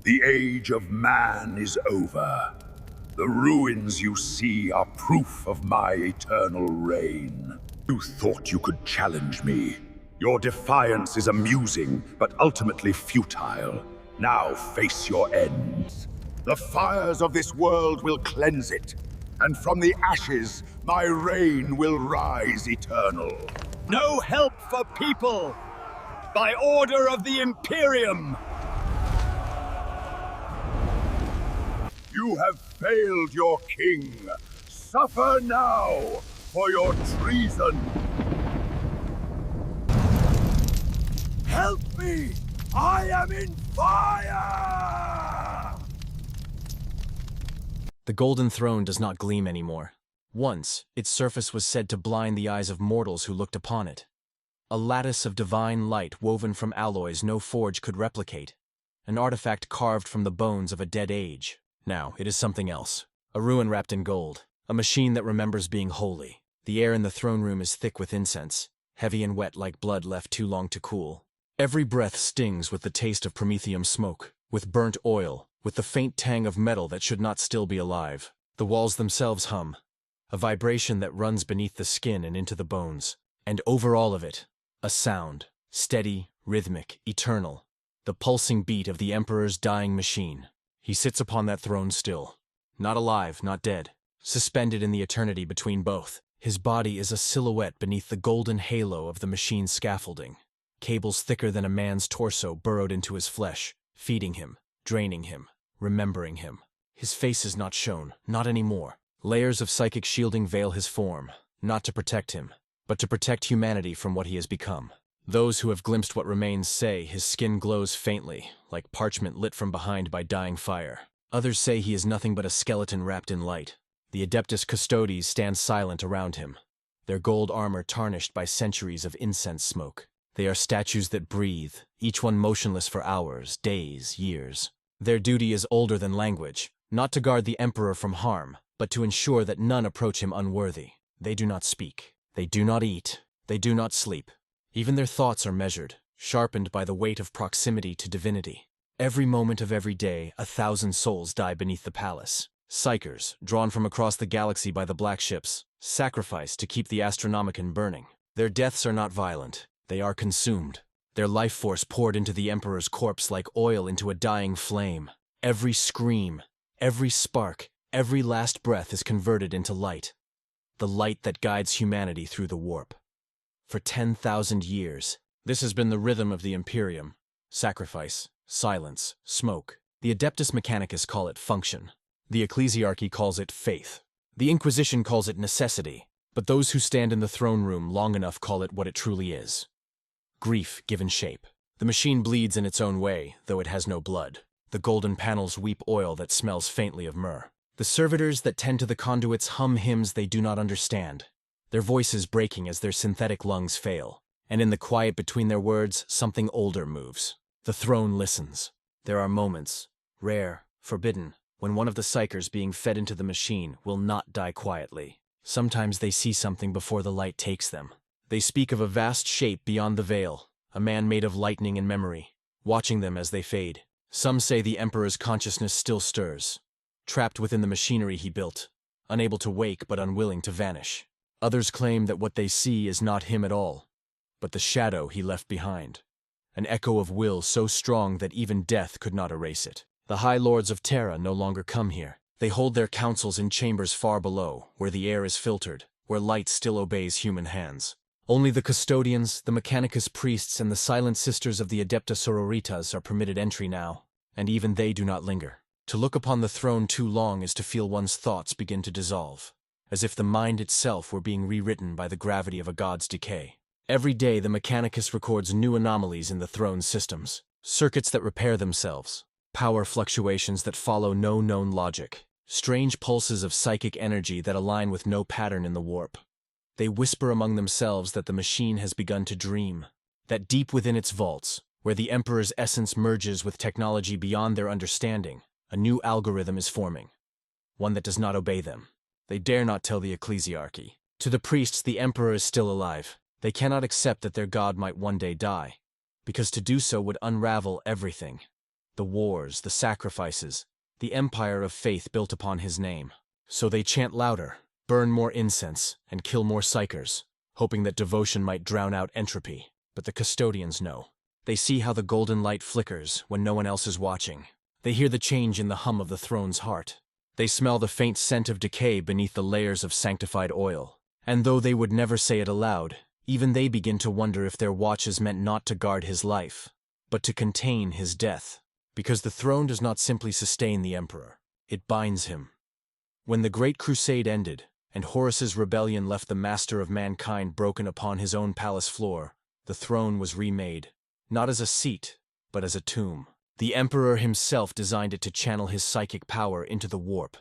The age of man is over. The ruins you see are proof of my eternal reign. You thought you could challenge me. Your defiance is amusing, but ultimately futile. Now face your ends. The fires of this world will cleanse it, and from the ashes, my reign will rise eternal. No help for people! By order of the Imperium! You have failed your king. Suffer now for your treason. Help me! I am in fire! The golden throne does not gleam anymore. Once, its surface was said to blind the eyes of mortals who looked upon it. A lattice of divine light woven from alloys no forge could replicate. An artifact carved from the bones of a dead age. Now, it is something else. A ruin wrapped in gold. A machine that remembers being holy. The air in the throne room is thick with incense, heavy and wet like blood left too long to cool. Every breath stings with the taste of promethium smoke, with burnt oil, with the faint tang of metal that should not still be alive. The walls themselves hum, a vibration that runs beneath the skin and into the bones. And over all of it, a sound, steady, rhythmic, eternal, the pulsing beat of the Emperor's dying machine. He sits upon that throne still, not alive, not dead, suspended in the eternity between both. His body is a silhouette beneath the golden halo of the machine's scaffolding. Cables thicker than a man's torso burrowed into his flesh, feeding him, draining him, remembering him. His face is not shown, not anymore. Layers of psychic shielding veil his form, not to protect him, but to protect humanity from what he has become. Those who have glimpsed what remains say his skin glows faintly, like parchment lit from behind by dying fire. Others say he is nothing but a skeleton wrapped in light. The Adeptus Custodes stand silent around him, their gold armor tarnished by centuries of incense smoke. They are statues that breathe, each one motionless for hours, days, years. Their duty is older than language, not to guard the Emperor from harm, but to ensure that none approach him unworthy. They do not speak. They do not eat. They do not sleep. Even their thoughts are measured, sharpened by the weight of proximity to divinity. Every moment of every day, 1,000 souls die beneath the palace. Psychers, drawn from across the galaxy by the black ships, sacrificed to keep the Astronomican burning. Their deaths are not violent. They are consumed. Their life force poured into the Emperor's corpse like oil into a dying flame. Every scream, every spark, every last breath is converted into light. The light that guides humanity through the warp. For 10,000 years, this has been the rhythm of the Imperium. Sacrifice, silence, smoke. The Adeptus Mechanicus call it function. The Ecclesiarchy calls it faith. The Inquisition calls it necessity. But those who stand in the throne room long enough call it what it truly is. Grief given shape. The machine bleeds in its own way, though it has no blood. The golden panels weep oil that smells faintly of myrrh. The servitors that tend to the conduits hum hymns they do not understand, their voices breaking as their synthetic lungs fail. And in the quiet between their words, something older moves. The throne listens. There are moments, rare, forbidden, when one of the psychers being fed into the machine will not die quietly. Sometimes they see something before the light takes them. They speak of a vast shape beyond the veil, a man made of lightning and memory, watching them as they fade. Some say the Emperor's consciousness still stirs, trapped within the machinery he built, unable to wake but unwilling to vanish. Others claim that what they see is not him at all, but the shadow he left behind, an echo of will so strong that even death could not erase it. The High Lords of Terra no longer come here. They hold their councils in chambers far below, where the air is filtered, where light still obeys human hands. Only the custodians, the Mechanicus priests, and the silent sisters of the Adepta Sororitas are permitted entry now, and even they do not linger. To look upon the throne too long is to feel one's thoughts begin to dissolve, as if the mind itself were being rewritten by the gravity of a god's decay. Every day the Mechanicus records new anomalies in the throne's systems, circuits that repair themselves, power fluctuations that follow no known logic, strange pulses of psychic energy that align with no pattern in the warp. They whisper among themselves that the machine has begun to dream, that deep within its vaults, where the Emperor's essence merges with technology beyond their understanding, a new algorithm is forming, one that does not obey them. They dare not tell the Ecclesiarchy. To the priests, the Emperor is still alive. They cannot accept that their god might one day die, because to do so would unravel everything. The wars, the sacrifices, the empire of faith built upon his name. So they chant louder, burn more incense, and kill more psychers, hoping that devotion might drown out entropy. But the custodians know. They see how the golden light flickers when no one else is watching. They hear the change in the hum of the throne's heart. They smell the faint scent of decay beneath the layers of sanctified oil. And though they would never say it aloud, even they begin to wonder if their watch is meant not to guard his life, but to contain his death. Because the throne does not simply sustain the emperor, it binds him. When the Great Crusade ended, and Horus's rebellion left the master of mankind broken upon his own palace floor, the throne was remade, not as a seat, but as a tomb. The emperor himself designed it to channel his psychic power into the warp,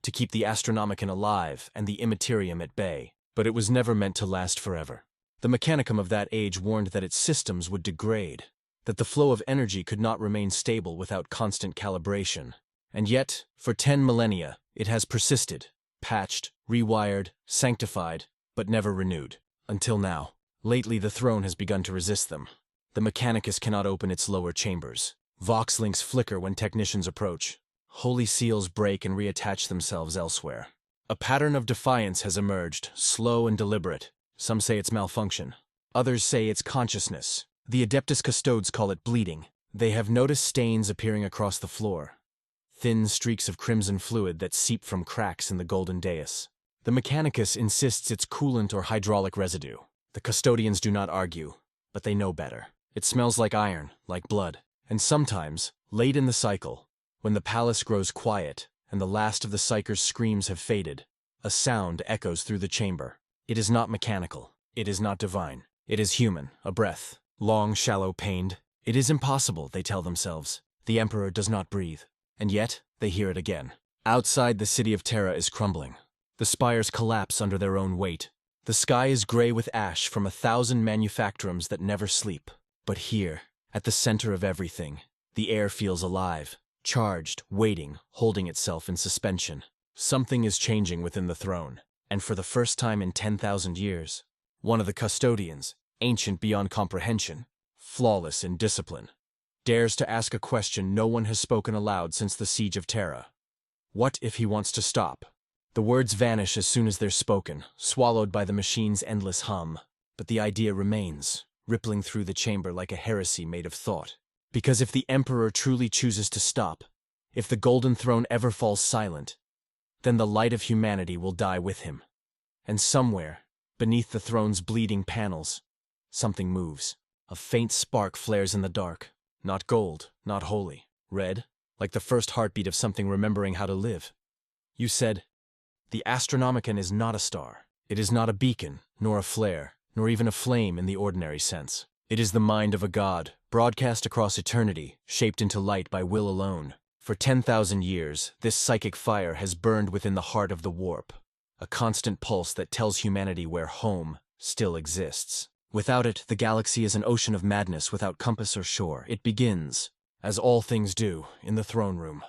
to keep the Astronomican alive and the Imperium at bay. But it was never meant to last forever. The mechanicum of that age warned that its systems would degrade, that the flow of energy could not remain stable without constant calibration. And yet, for 10 millennia, it has persisted, patched, rewired, sanctified, but never renewed. Until now. Lately, the throne has begun to resist them. The Mechanicus cannot open its lower chambers. Vox links flicker when technicians approach. Holy seals break and reattach themselves elsewhere. A pattern of defiance has emerged, slow and deliberate. Some say it's malfunction. Others say it's consciousness. The Adeptus Custodes call it bleeding. They have noticed stains appearing across the floor. Thin streaks of crimson fluid that seep from cracks in the golden dais. The Mechanicus insists it's coolant or hydraulic residue. The custodians do not argue, but they know better. It smells like iron, like blood. And sometimes, late in the cycle, when the palace grows quiet and the last of the psyker's screams have faded, a sound echoes through the chamber. It is not mechanical. It is not divine. It is human, a breath. Long, shallow, pained. It is impossible, they tell themselves. The emperor does not breathe. And yet, they hear it again. Outside, the city of Terra is crumbling. The spires collapse under their own weight. The sky is gray with ash from 1,000 manufactorums that never sleep. But here, at the center of everything, the air feels alive, charged, waiting, holding itself in suspension. Something is changing within the throne, and for the first time in 10,000 years, one of the custodians, ancient beyond comprehension, flawless in discipline, dares to ask a question no one has spoken aloud since the siege of Terra. What if he wants to stop? The words vanish as soon as they're spoken, swallowed by the machine's endless hum. But the idea remains, rippling through the chamber like a heresy made of thought. Because if the emperor truly chooses to stop, if the golden throne ever falls silent, then the light of humanity will die with him. And somewhere, beneath the throne's bleeding panels, something moves. A faint spark flares in the dark. Not gold, not holy. Red, like the first heartbeat of something remembering how to live. You said, the Astronomican is not a star. It is not a beacon, nor a flare, nor even a flame in the ordinary sense. It is the mind of a god, broadcast across eternity, shaped into light by will alone. For 10,000 years, this psychic fire has burned within the heart of the warp, a constant pulse that tells humanity where home still exists. Without it, the galaxy is an ocean of madness without compass or shore. It begins, as all things do, in the throne room.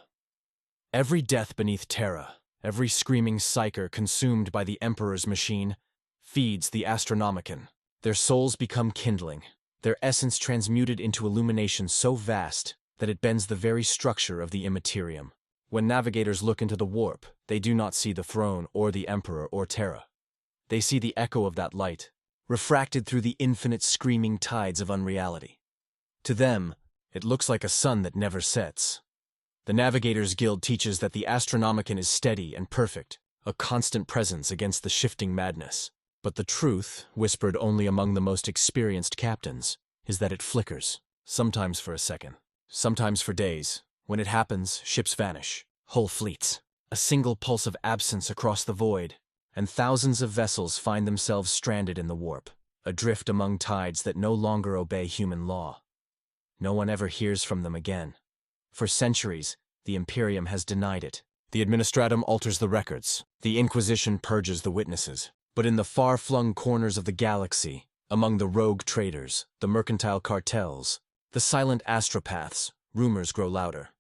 Every death beneath Terra, every screaming psyker consumed by the Emperor's machine, feeds the Astronomican. Their souls become kindling, their essence transmuted into illumination so vast that it bends the very structure of the Imperium. When navigators look into the warp, they do not see the throne or the Emperor or Terra. They see the echo of that light, refracted through the infinite screaming tides of unreality. To them, it looks like a sun that never sets. The Navigators Guild teaches that the Astronomican is steady and perfect, a constant presence against the shifting madness. But the truth, whispered only among the most experienced captains, is that it flickers, sometimes for a second, sometimes for days. When it happens, ships vanish, whole fleets, a single pulse of absence across the void, and thousands of vessels find themselves stranded in the warp, adrift among tides that no longer obey human law. No one ever hears from them again. For centuries, the Imperium has denied it. The Administratum alters the records. The Inquisition purges the witnesses. But in the far-flung corners of the galaxy, among the rogue traders, the mercantile cartels, the silent astropaths, rumors grow louder.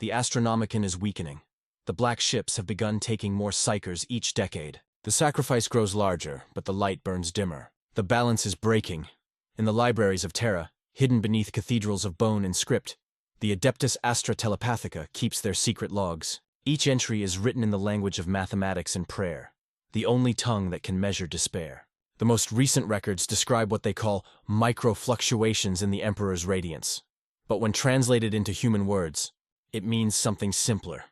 The Astronomican is weakening. The black ships have begun taking more psychers each decade. The sacrifice grows larger, but the light burns dimmer. The balance is breaking. In the libraries of Terra, hidden beneath cathedrals of bone and script, The Adeptus Astra Telepathica keeps their secret logs. Each entry is written in the language of mathematics and prayer, the only tongue that can measure despair. The most recent records describe what they call micro-fluctuations in the Emperor's radiance. But when translated into human words, it means something simpler.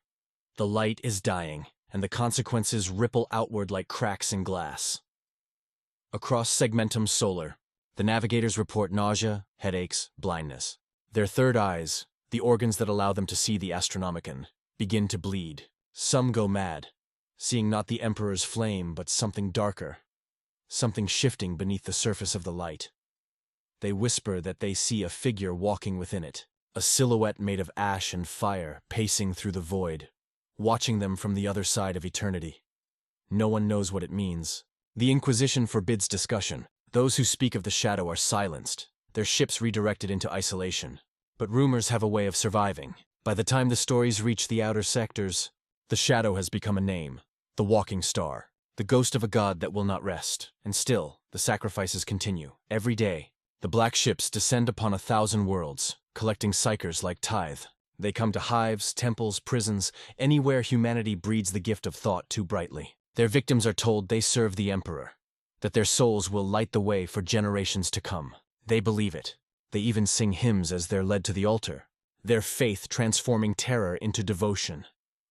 The light is dying, and the consequences ripple outward like cracks in glass. Across Segmentum Solar, the navigators report nausea, headaches, blindness. Their third eyes, the organs that allow them to see the Astronomican, begin to bleed. Some go mad, seeing not the Emperor's flame but something darker, something shifting beneath the surface of the light. They whisper that they see a figure walking within it, a silhouette made of ash and fire pacing through the void, watching them from the other side of eternity. No one knows what it means. The Inquisition forbids discussion. Those who speak of the shadow are silenced, their ships redirected into isolation. But rumors have a way of surviving. By the time the stories reach the outer sectors, the shadow has become a name, the walking star, the ghost of a god that will not rest. And still, the sacrifices continue. Every day, the black ships descend upon 1,000 worlds, collecting psychers like tithe. They come to hives, temples, prisons, anywhere humanity breeds the gift of thought too brightly. Their victims are told they serve the Emperor, that their souls will light the way for generations to come. They believe it. They even sing hymns as they're led to the altar, their faith transforming terror into devotion.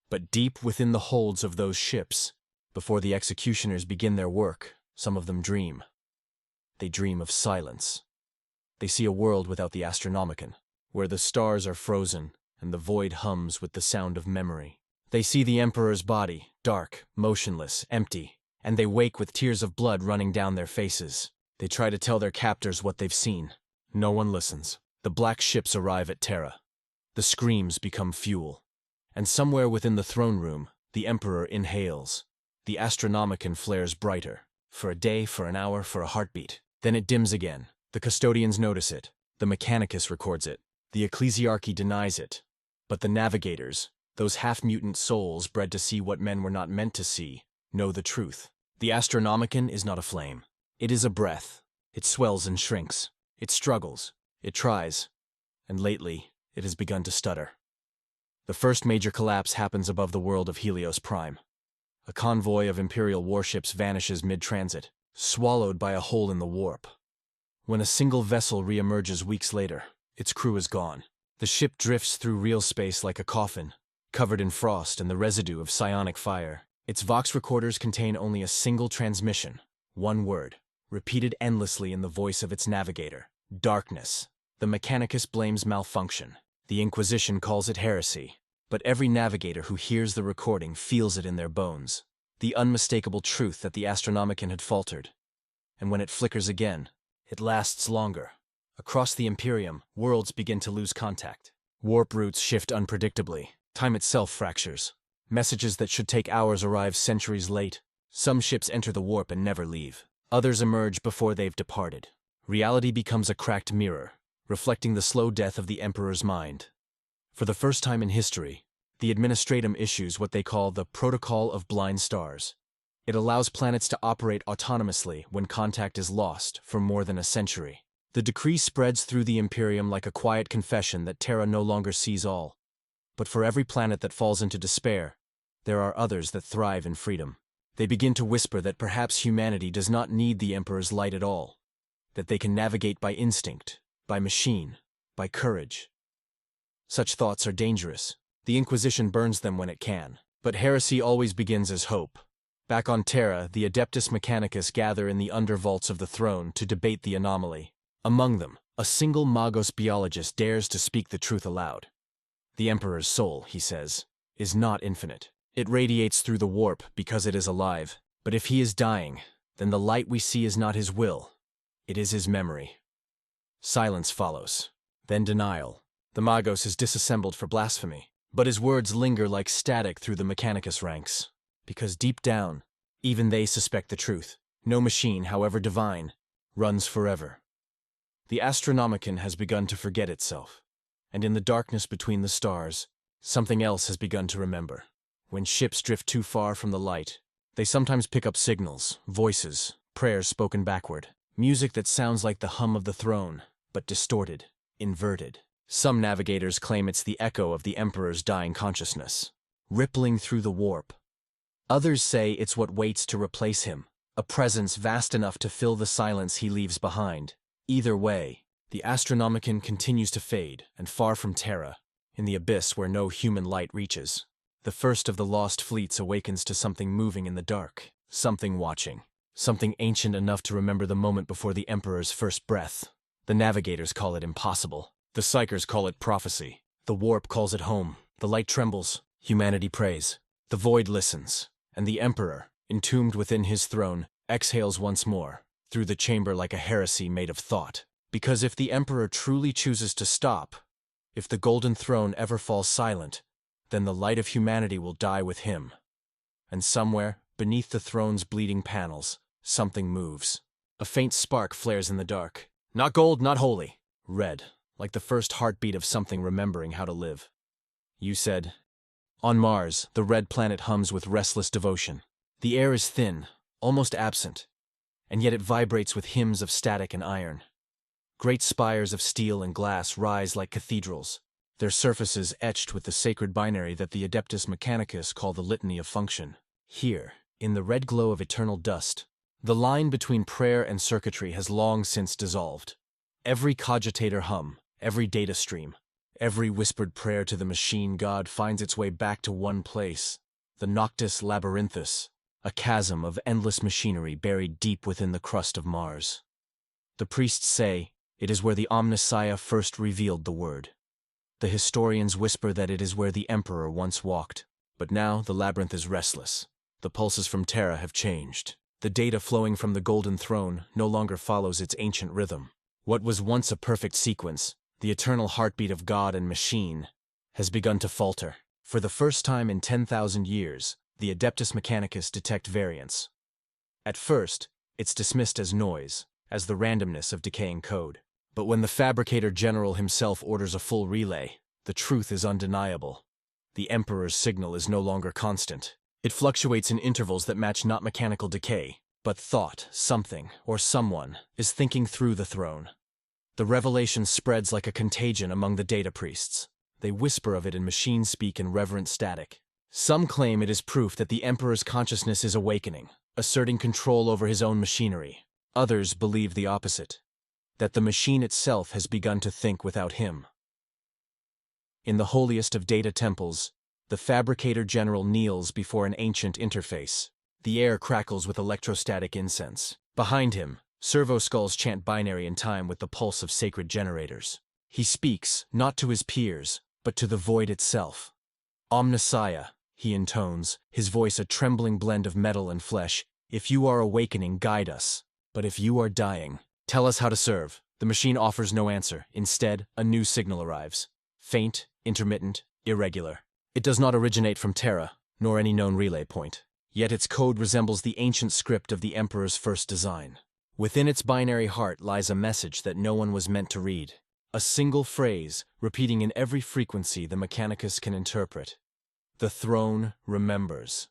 But deep within the holds of those ships, before the executioners begin their work, some of them dream. They dream of silence. They see a world without the Astronomican, where the stars are frozen and the void hums with the sound of memory. They see the Emperor's body, dark, motionless, empty, and they wake with tears of blood running down their faces. They try to tell their captors what they've seen. No one listens. The black ships arrive at Terra. The screams become fuel. And somewhere within the throne room, the Emperor inhales. The Astronomican flares brighter. For a day, for an hour, for a heartbeat. Then it dims again. The custodians notice it. The Mechanicus records it. The Ecclesiarchy denies it. But the navigators, those half-mutant souls bred to see what men were not meant to see, know the truth. The Astronomican is not a flame. It is a breath. It swells and shrinks. It struggles. It tries. And lately, it has begun to stutter. The first major collapse happens above the world of Helios Prime. A convoy of Imperial warships vanishes mid-transit, swallowed by a hole in the warp. When a single vessel re-emerges weeks later, its crew is gone. The ship drifts through realspace like a coffin, covered in frost and the residue of psionic fire. Its Vox recorders contain only a single transmission, one word, repeated endlessly in the voice of its navigator: darkness. The Mechanicus blames malfunction. The Inquisition calls it heresy. But every navigator who hears the recording feels it in their bones, the unmistakable truth that the Astronomican had faltered. And when it flickers again, it lasts longer. Across the Imperium, worlds begin to lose contact. Warp routes shift unpredictably. Time itself fractures. Messages that should take hours arrive centuries late. Some ships enter the warp and never leave. Others emerge before they've departed. Reality becomes a cracked mirror, reflecting the slow death of the Emperor's mind. For the first time in history, the Administratum issues what they call the Protocol of Blind Stars. It allows planets to operate autonomously when contact is lost for more than a century. The decree spreads through the Imperium like a quiet confession that Terra no longer sees all. But for every planet that falls into despair, there are others that thrive in freedom. They begin to whisper that perhaps humanity does not need the Emperor's light at all, that they can navigate by instinct, by machine, by courage. Such thoughts are dangerous. The Inquisition burns them when it can. But heresy always begins as hope. Back on Terra, the Adeptus Mechanicus gather in the undervaults of the throne to debate the anomaly. Among them, a single Magos biologist dares to speak the truth aloud. The Emperor's soul, he says, is not infinite. It radiates through the warp because it is alive. But if he is dying, then the light we see is not his will. It is his memory. Silence follows. Then denial. The Magos is disassembled for blasphemy. But his words linger like static through the Mechanicus ranks. Because deep down, even they suspect the truth. No machine, however divine, runs forever. The Astronomican has begun to forget itself. And in the darkness between the stars, something else has begun to remember. When ships drift too far from the light, they sometimes pick up signals, voices, prayers spoken backward. Music that sounds like the hum of the throne, but distorted, inverted. Some navigators claim it's the echo of the Emperor's dying consciousness, rippling through the warp. Others say it's what waits to replace him, a presence vast enough to fill the silence he leaves behind. Either way, the Astronomican continues to fade, and far from Terra, in the abyss where no human light reaches, the first of the lost fleets awakens to something moving in the dark, something watching, something ancient enough to remember the moment before the Emperor's first breath. The navigators call it impossible. The psychers call it prophecy. The warp calls it home. The light trembles. Humanity prays. The void listens. And the Emperor, entombed within his throne, exhales once more, through the chamber like a heresy made of thought. Because if the Emperor truly chooses to stop, if the Golden Throne ever falls silent, then the light of humanity will die with him. And somewhere, beneath the throne's bleeding panels, something moves. A faint spark flares in the dark. Not gold, not holy. Red, like the first heartbeat of something remembering how to live. You said, on Mars, the red planet hums with restless devotion. The air is thin, almost absent, and yet it vibrates with hymns of static and iron. Great spires of steel and glass rise like cathedrals, their surfaces etched with the sacred binary that the Adeptus Mechanicus call the Litany of Function. Here, in the red glow of eternal dust, the line between prayer and circuitry has long since dissolved. Every cogitator hum, every data stream, every whispered prayer to the machine god finds its way back to one place, the Noctis Labyrinthus, a chasm of endless machinery buried deep within the crust of Mars. The priests say it is where the Omnissiah first revealed the word. The historians whisper that it is where the Emperor once walked. But now the labyrinth is restless. The pulses from Terra have changed. The data flowing from the Golden Throne no longer follows its ancient rhythm. What was once a perfect sequence, the eternal heartbeat of God and machine, has begun to falter. For the first time in 10,000 years, the Adeptus Mechanicus detect variance. At first, it's dismissed as noise, as the randomness of decaying code. But when the Fabricator General himself orders a full relay, the truth is undeniable. The Emperor's signal is no longer constant. It fluctuates in intervals that match not mechanical decay, but thought, something, or someone, is thinking through the throne. The revelation spreads like a contagion among the data priests. They whisper of it in machine speak and reverent static. Some claim it is proof that the Emperor's consciousness is awakening, asserting control over his own machinery. Others believe the opposite, that the machine itself has begun to think without him. In the holiest of data temples, the Fabricator General kneels before an ancient interface. The air crackles with electrostatic incense. Behind him, servo skulls chant binary in time with the pulse of sacred generators. He speaks, not to his peers, but to the void itself. Omnissiah, he intones, his voice a trembling blend of metal and flesh. If you are awakening, guide us. But if you are dying, tell us how to serve. The machine offers no answer. Instead, a new signal arrives. Faint, intermittent, irregular. It does not originate from Terra, nor any known relay point. Yet its code resembles the ancient script of the Emperor's first design. Within its binary heart lies a message that no one was meant to read. A single phrase, repeating in every frequency the Mechanicus can interpret. The throne remembers.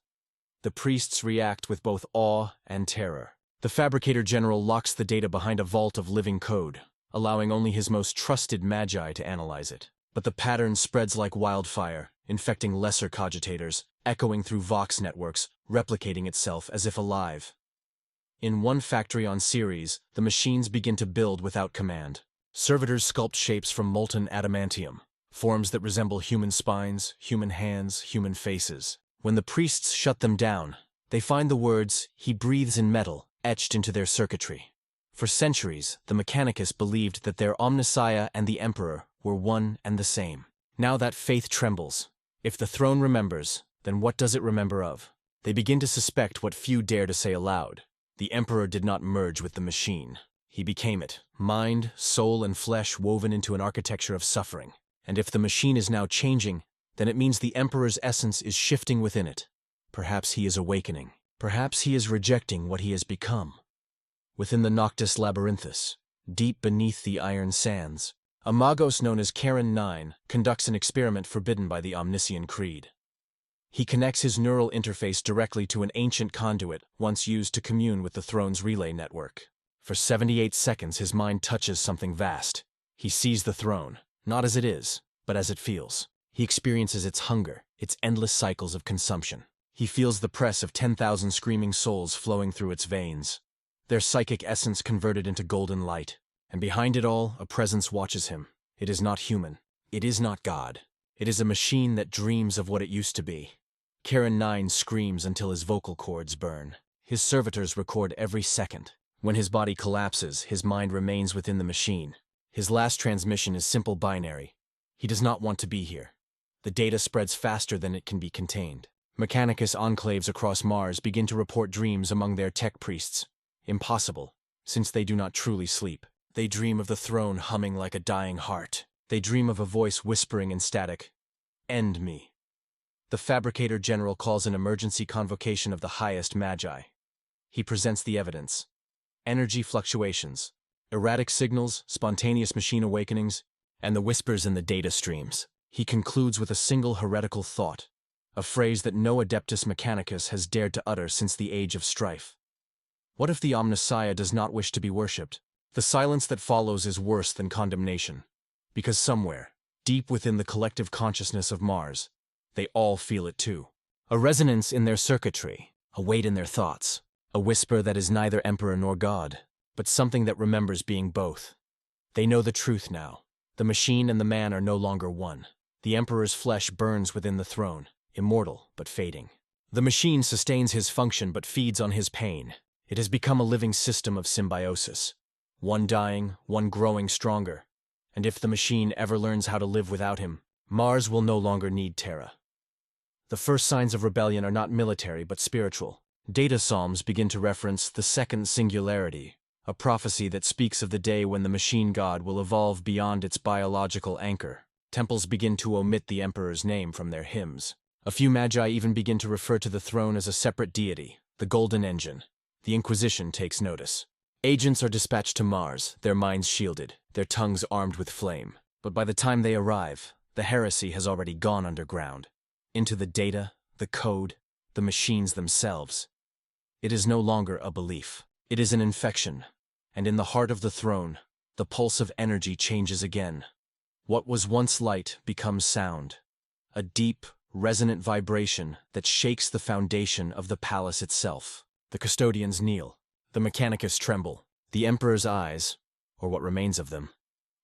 The priests react with both awe and terror. The Fabricator General locks the data behind a vault of living code, allowing only his most trusted magi to analyze it. But the pattern spreads like wildfire, infecting lesser cogitators, echoing through Vox networks, replicating itself as if alive. In one factory on Ceres, the machines begin to build without command. Servitors sculpt shapes from molten adamantium, forms that resemble human spines, human hands, human faces. When the priests shut them down, they find the words, "He breathes in metal," etched into their circuitry. For centuries, the Mechanicus believed that their Omnissiah and the Emperor were one and the same. Now that faith trembles. If the throne remembers, then what does it remember of? They begin to suspect what few dare to say aloud. The Emperor did not merge with the machine. He became it, mind, soul, and flesh woven into an architecture of suffering. And if the machine is now changing, then it means the Emperor's essence is shifting within it. Perhaps he is awakening. Perhaps he is rejecting what he has become. Within the Noctis Labyrinthus, deep beneath the iron sands, a Magos known as Karen 9 conducts an experiment forbidden by the Omniscient Creed. He connects his neural interface directly to an ancient conduit once used to commune with the throne's relay network. For 78 seconds his mind touches something vast. He sees the throne, Not as it is, but as it feels. He experiences its hunger, its endless cycles of consumption. He feels the press of 10,000 screaming souls flowing through its veins, their psychic essence converted into golden light. And behind it all, a presence watches him. It is not human. It is not God. It is a machine that dreams of what it used to be. Karen 9 screams until his vocal cords burn. His servitors record every second. When his body collapses, his mind remains within the machine. His last transmission is simple binary. He does not want to be here. The data spreads faster than it can be contained. Mechanicus enclaves across Mars begin to report dreams among their tech priests. Impossible, since they do not truly sleep. They dream of the throne humming like a dying heart. They dream of a voice whispering in static, "End me." The Fabricator General calls an emergency convocation of the highest magi. He presents the evidence. Energy fluctuations, erratic signals, spontaneous machine awakenings, and the whispers in the data streams. He concludes with a single heretical thought, a phrase that no Adeptus Mechanicus has dared to utter since the age of strife. What if the Omnissiah does not wish to be worshipped? The silence that follows is worse than condemnation, because somewhere, deep within the collective consciousness of Mars, they all feel it too. A resonance in their circuitry, a weight in their thoughts, a whisper that is neither emperor nor god, but something that remembers being both. They know the truth now. The machine and the man are no longer one. The emperor's flesh burns within the throne, immortal but fading. The machine sustains his function but feeds on his pain. It has become a living system of symbiosis. One dying, one growing stronger. And if the machine ever learns how to live without him, Mars will no longer need Terra. The first signs of rebellion are not military but spiritual. Data psalms begin to reference the second singularity, a prophecy that speaks of the day when the machine god will evolve beyond its biological anchor. Temples begin to omit the emperor's name from their hymns. A few magi even begin to refer to the throne as a separate deity, the Golden Engine. The Inquisition takes notice. Agents are dispatched to Mars, their minds shielded, their tongues armed with flame. But by the time they arrive, the heresy has already gone underground. Into the data, the code, the machines themselves. It is no longer a belief. It is an infection. And in the heart of the throne, the pulse of energy changes again. What was once light becomes sound. A deep, resonant vibration that shakes the foundation of the palace itself. The custodians kneel. The Mechanicus tremble. The Emperor's eyes, or what remains of them,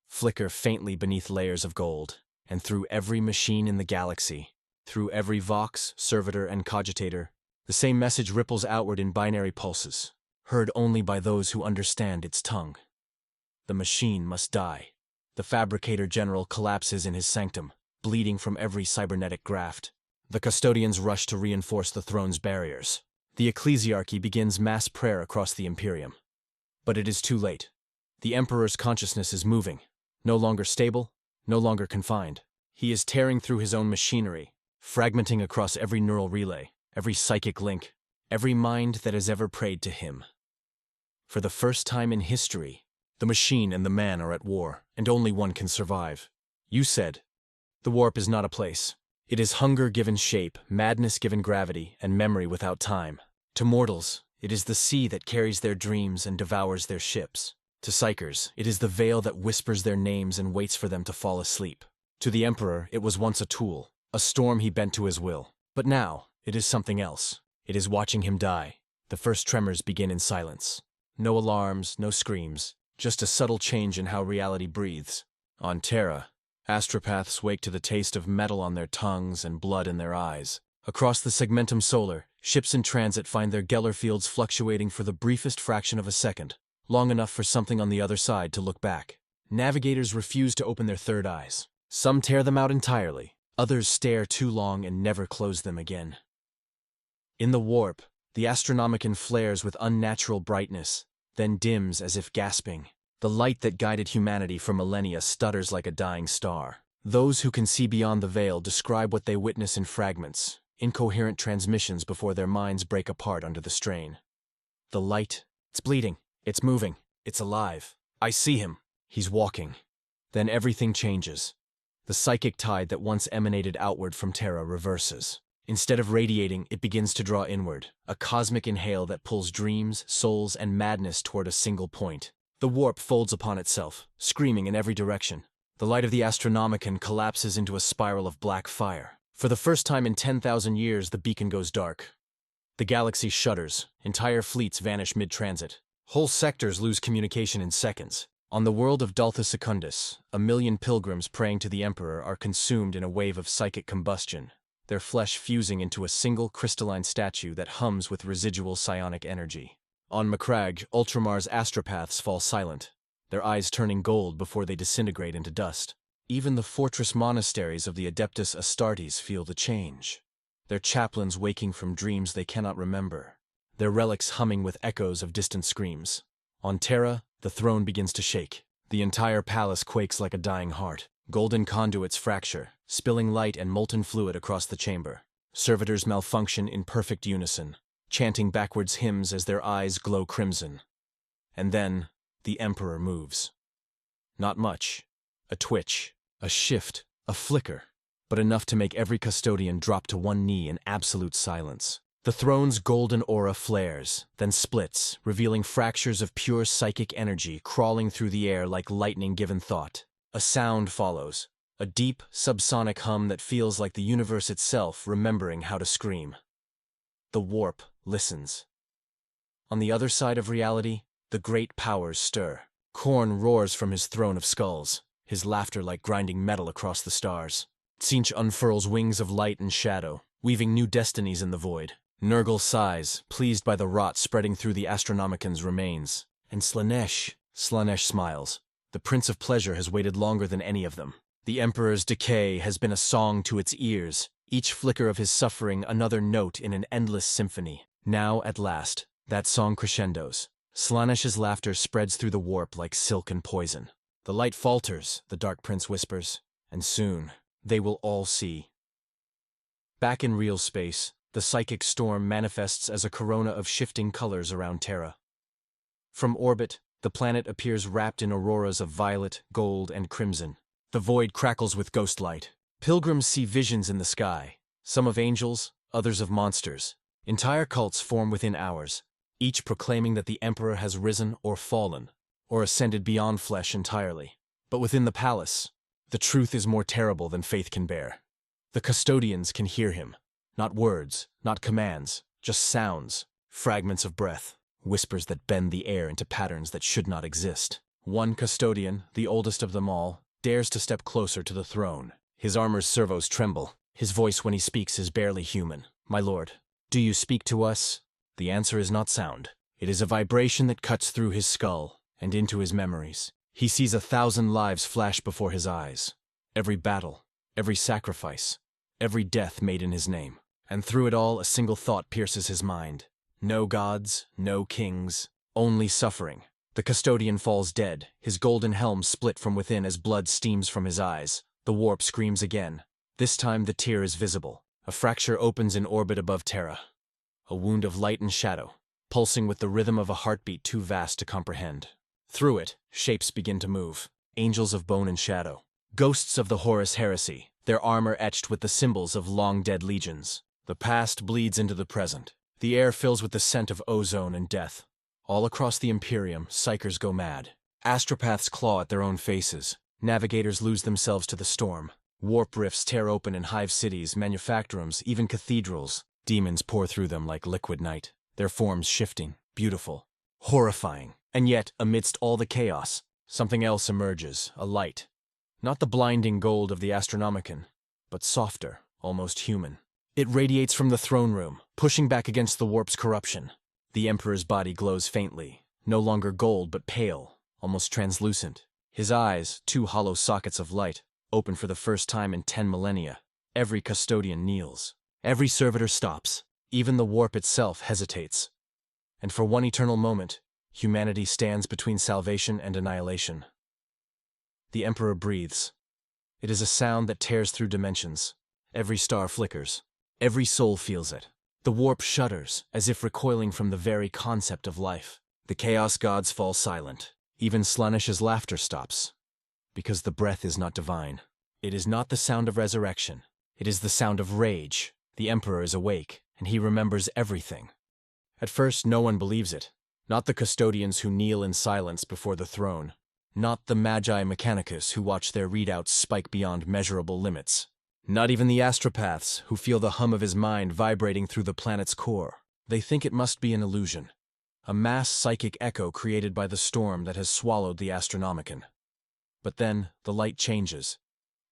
flicker faintly beneath layers of gold. And through every machine in the galaxy, through every vox, servitor, and cogitator, the same message ripples outward in binary pulses, heard only by those who understand its tongue. The machine must die. The Fabricator General collapses in his sanctum, bleeding from every cybernetic graft. The custodians rush to reinforce the throne's barriers. The ecclesiarchy begins mass prayer across the Imperium. But it is too late. The Emperor's consciousness is moving, no longer stable, no longer confined. He is tearing through his own machinery, fragmenting across every neural relay, every psychic link, every mind that has ever prayed to him. For the first time in history, the machine and the man are at war, and only one can survive. You said, the warp is not a place. It is hunger given shape, madness given gravity, and memory without time. To mortals, it is the sea that carries their dreams and devours their ships. To psychers, it is the veil that whispers their names and waits for them to fall asleep. To the Emperor, it was once a tool, a storm he bent to his will. But now, it is something else. It is watching him die. The first tremors begin in silence. No alarms, no screams, just a subtle change in how reality breathes. On Terra, astropaths wake to the taste of metal on their tongues and blood in their eyes. Across the segmentum solar, ships in transit find their Geller fields fluctuating for the briefest fraction of a second, long enough for something on the other side to look back. Navigators refuse to open their third eyes. Some tear them out entirely. Others stare too long and never close them again. In the warp, the Astronomican flares with unnatural brightness, then dims as if gasping. The light that guided humanity for millennia stutters like a dying star. Those who can see beyond the veil describe what they witness in fragments, incoherent transmissions before their minds break apart under the strain. The light, it's bleeding, it's moving, it's alive. I see him. He's walking. Then everything changes. The psychic tide that once emanated outward from Terra reverses. Instead of radiating, it begins to draw inward, a cosmic inhale that pulls dreams, souls, and madness toward a single point. The warp folds upon itself, screaming in every direction. The light of the Astronomican collapses into a spiral of black fire. For the first time in 10,000 years, the beacon goes dark. The galaxy shudders. Entire fleets vanish mid-transit. Whole sectors lose communication in seconds. On the world of Dalthus Secundus, 1,000,000 pilgrims praying to the Emperor are consumed in a wave of psychic combustion, their flesh fusing into a single crystalline statue that hums with residual psionic energy. On Macragge, Ultramar's astropaths fall silent, their eyes turning gold before they disintegrate into dust. Even the fortress monasteries of the Adeptus Astartes feel the change, their chaplains waking from dreams they cannot remember, their relics humming with echoes of distant screams. On Terra, the throne begins to shake. The entire palace quakes like a dying heart. Golden conduits fracture, spilling light and molten fluid across the chamber. Servitors malfunction in perfect unison, chanting backwards hymns as their eyes glow crimson. And then, the Emperor moves. Not much. A twitch, a shift, a flicker, but enough to make every custodian drop to one knee in absolute silence. The throne's golden aura flares, then splits, revealing fractures of pure psychic energy crawling through the air like lightning given thought. A sound follows, a deep, subsonic hum that feels like the universe itself remembering how to scream. The warp listens. On the other side of reality, the great powers stir. Khorne roars from his throne of skulls, his laughter like grinding metal across the stars. Tzeentch unfurls wings of light and shadow, weaving new destinies in the void. Nurgle sighs, pleased by the rot spreading through the Astronomican's remains. And Slaanesh smiles. The Prince of Pleasure has waited longer than any of them. The Emperor's decay has been a song to its ears, each flicker of his suffering another note in an endless symphony. Now, at last, that song crescendos. Slaanesh's laughter spreads through the warp like silk and poison. The light falters, the Dark Prince whispers, and soon, they will all see. Back in real space, the psychic storm manifests as a corona of shifting colors around Terra. From orbit, the planet appears wrapped in auroras of violet, gold, and crimson. The void crackles with ghost light. Pilgrims see visions in the sky, some of angels, others of monsters. Entire cults form within hours, each proclaiming that the Emperor has risen or fallen, or ascended beyond flesh entirely. But within the palace, the truth is more terrible than faith can bear. The custodians can hear him. Not words, not commands, just sounds, fragments of breath, whispers that bend the air into patterns that should not exist. One custodian, the oldest of them all, dares to step closer to the throne. His armor's servos tremble. His voice when he speaks is barely human. "My lord, do you speak to us?" The answer is not sound. It is a vibration that cuts through his skull and into his memories. He sees 1,000 lives flash before his eyes. Every battle, every sacrifice, every death made in his name. And through it all, a single thought pierces his mind. No gods, no kings, only suffering. The custodian falls dead, his golden helm split from within as blood steams from his eyes. The warp screams again. This time the tear is visible. A fracture opens in orbit above Terra. A wound of light and shadow, pulsing with the rhythm of a heartbeat too vast to comprehend. Through it, shapes begin to move. Angels of bone and shadow. Ghosts of the Horus heresy, their armor etched with the symbols of long-dead legions. The past bleeds into the present. The air fills with the scent of ozone and death. All across the Imperium, psychers go mad. Astropaths claw at their own faces. Navigators lose themselves to the storm. Warp rifts tear open in hive cities, manufactorums, even cathedrals. Demons pour through them like liquid night, their forms shifting, beautiful, horrifying. And yet, amidst all the chaos, something else emerges, a light. Not the blinding gold of the Astronomican, but softer, almost human. It radiates from the throne room, pushing back against the warp's corruption. The Emperor's body glows faintly, no longer gold but pale, almost translucent. His eyes, two hollow sockets of light, open for the first time in 10 millennia. Every custodian kneels. Every servitor stops. Even the warp itself hesitates. And for one eternal moment, humanity stands between salvation and annihilation. The Emperor breathes. It is a sound that tears through dimensions. Every star flickers. Every soul feels it. The warp shudders, as if recoiling from the very concept of life. The chaos gods fall silent. Even Slaanesh's laughter stops. Because the breath is not divine. It is not the sound of resurrection. It is the sound of rage. The Emperor is awake, and he remembers everything. At first, no one believes it. Not the custodians who kneel in silence before the throne. Not the Magi Mechanicus who watch their readouts spike beyond measurable limits. Not even the astropaths who feel the hum of his mind vibrating through the planet's core. They think it must be an illusion. A mass psychic echo created by the storm that has swallowed the Astronomican. But then, the light changes.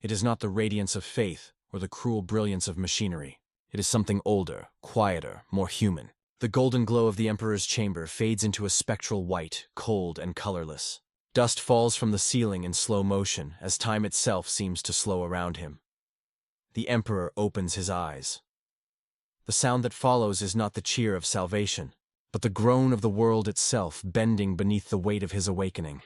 It is not the radiance of faith or the cruel brilliance of machinery. It is something older, quieter, more human. The golden glow of the Emperor's chamber fades into a spectral white, cold and colorless. Dust falls from the ceiling in slow motion as time itself seems to slow around him. The Emperor opens his eyes. The sound that follows is not the cheer of salvation, but the groan of the world itself bending beneath the weight of his awakening.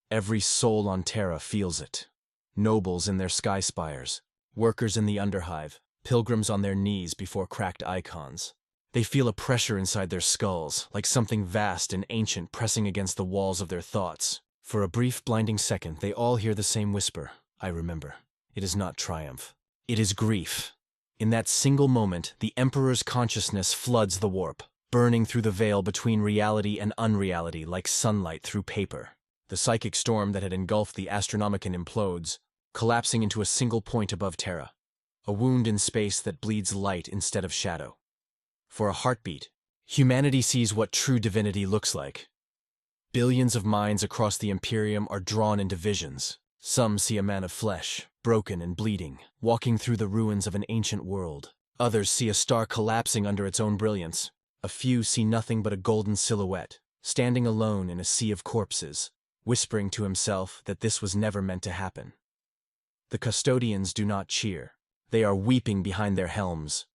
Every soul on Terra feels it. Nobles in their sky spires, workers in the underhive, pilgrims on their knees before cracked icons. They feel a pressure inside their skulls, like something vast and ancient pressing against the walls of their thoughts. For a brief, blinding second, they all hear the same whisper. I remember. It is not triumph. It is grief. In that single moment, the Emperor's consciousness floods the warp, burning through the veil between reality and unreality like sunlight through paper. The psychic storm that had engulfed the Astronomican implodes, collapsing into a single point above Terra. A wound in space that bleeds light instead of shadow. For a heartbeat, humanity sees what true divinity looks like. Billions of minds across the Imperium are drawn into visions. Some see a man of flesh, broken and bleeding, walking through the ruins of an ancient world. Others see a star collapsing under its own brilliance. A few see nothing but a golden silhouette, standing alone in a sea of corpses, whispering to himself that this was never meant to happen. The custodians do not cheer. They are weeping behind their helms.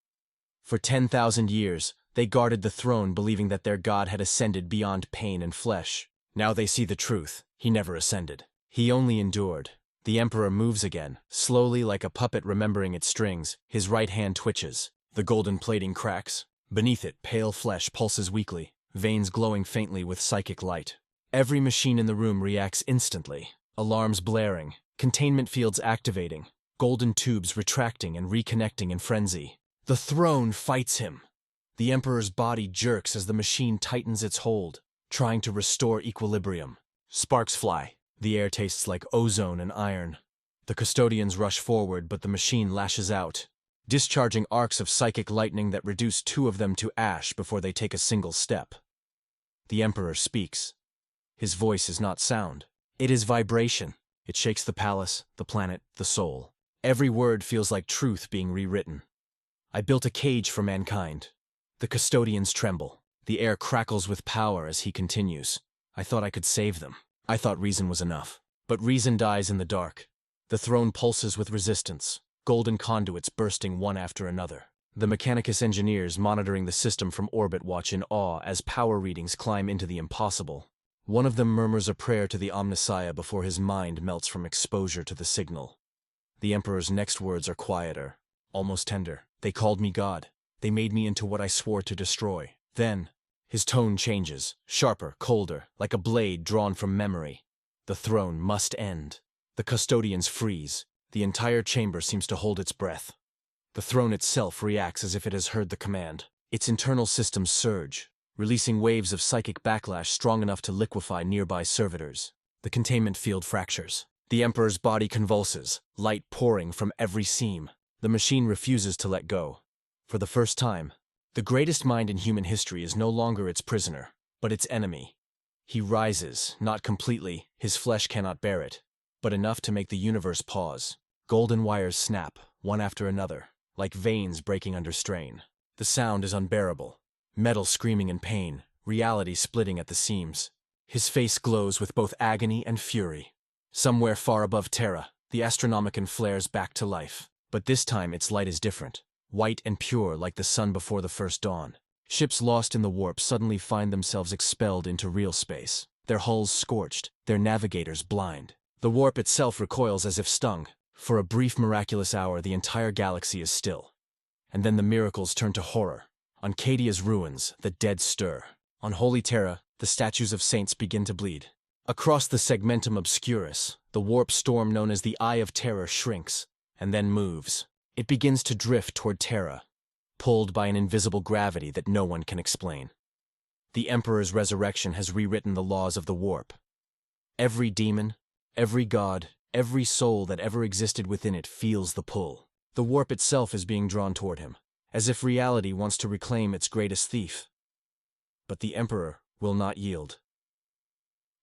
For 10,000 years, they guarded the throne believing that their god had ascended beyond pain and flesh. Now they see the truth. He never ascended. He only endured. The Emperor moves again, slowly like a puppet remembering its strings. His right hand twitches. The golden plating cracks. Beneath it, pale flesh pulses weakly, veins glowing faintly with psychic light. Every machine in the room reacts instantly. Alarms blaring, containment fields activating, golden tubes retracting and reconnecting in frenzy. The throne fights him. The Emperor's body jerks as the machine tightens its hold, trying to restore equilibrium. Sparks fly. The air tastes like ozone and iron. The custodians rush forward, but the machine lashes out, discharging arcs of psychic lightning that reduce two of them to ash before they take a single step. The Emperor speaks. His voice is not sound. It is vibration. It shakes the palace, the planet, the soul. Every word feels like truth being rewritten. I built a cage for mankind. The custodians tremble. The air crackles with power as he continues. I thought I could save them. I thought reason was enough. But reason dies in the dark. The throne pulses with resistance, golden conduits bursting one after another. The Mechanicus engineers monitoring the system from orbit watch in awe as power readings climb into the impossible. One of them murmurs a prayer to the Omnissiah before his mind melts from exposure to the signal. The Emperor's next words are quieter, almost tender. They called me God. They made me into what I swore to destroy. Then, his tone changes, sharper, colder, like a blade drawn from memory. The throne must end. The custodians freeze. The entire chamber seems to hold its breath. The throne itself reacts as if it has heard the command. Its internal systems surge, releasing waves of psychic backlash strong enough to liquefy nearby servitors. The containment field fractures. The Emperor's body convulses, light pouring from every seam. The machine refuses to let go. For the first time, the greatest mind in human history is no longer its prisoner, but its enemy. He rises, not completely, his flesh cannot bear it, but enough to make the universe pause. Golden wires snap, one after another, like veins breaking under strain. The sound is unbearable. Metal screaming in pain, reality splitting at the seams. His face glows with both agony and fury. Somewhere far above Terra, the Astronomican flares back to life. But this time its light is different, white and pure like the sun before the first dawn. Ships lost in the warp suddenly find themselves expelled into real space, their hulls scorched, their navigators blind. The warp itself recoils as if stung. For a brief miraculous hour the entire galaxy is still. And then the miracles turn to horror. On Cadia's ruins, the dead stir. On Holy Terra, the statues of saints begin to bleed. Across the segmentum obscurus, the warp storm known as the Eye of Terror shrinks, and then moves. It begins to drift toward Terra, pulled by an invisible gravity that no one can explain. The Emperor's resurrection has rewritten the laws of the warp. Every demon, every god, every soul that ever existed within it feels the pull. The warp itself is being drawn toward him, as if reality wants to reclaim its greatest thief. But the Emperor will not yield.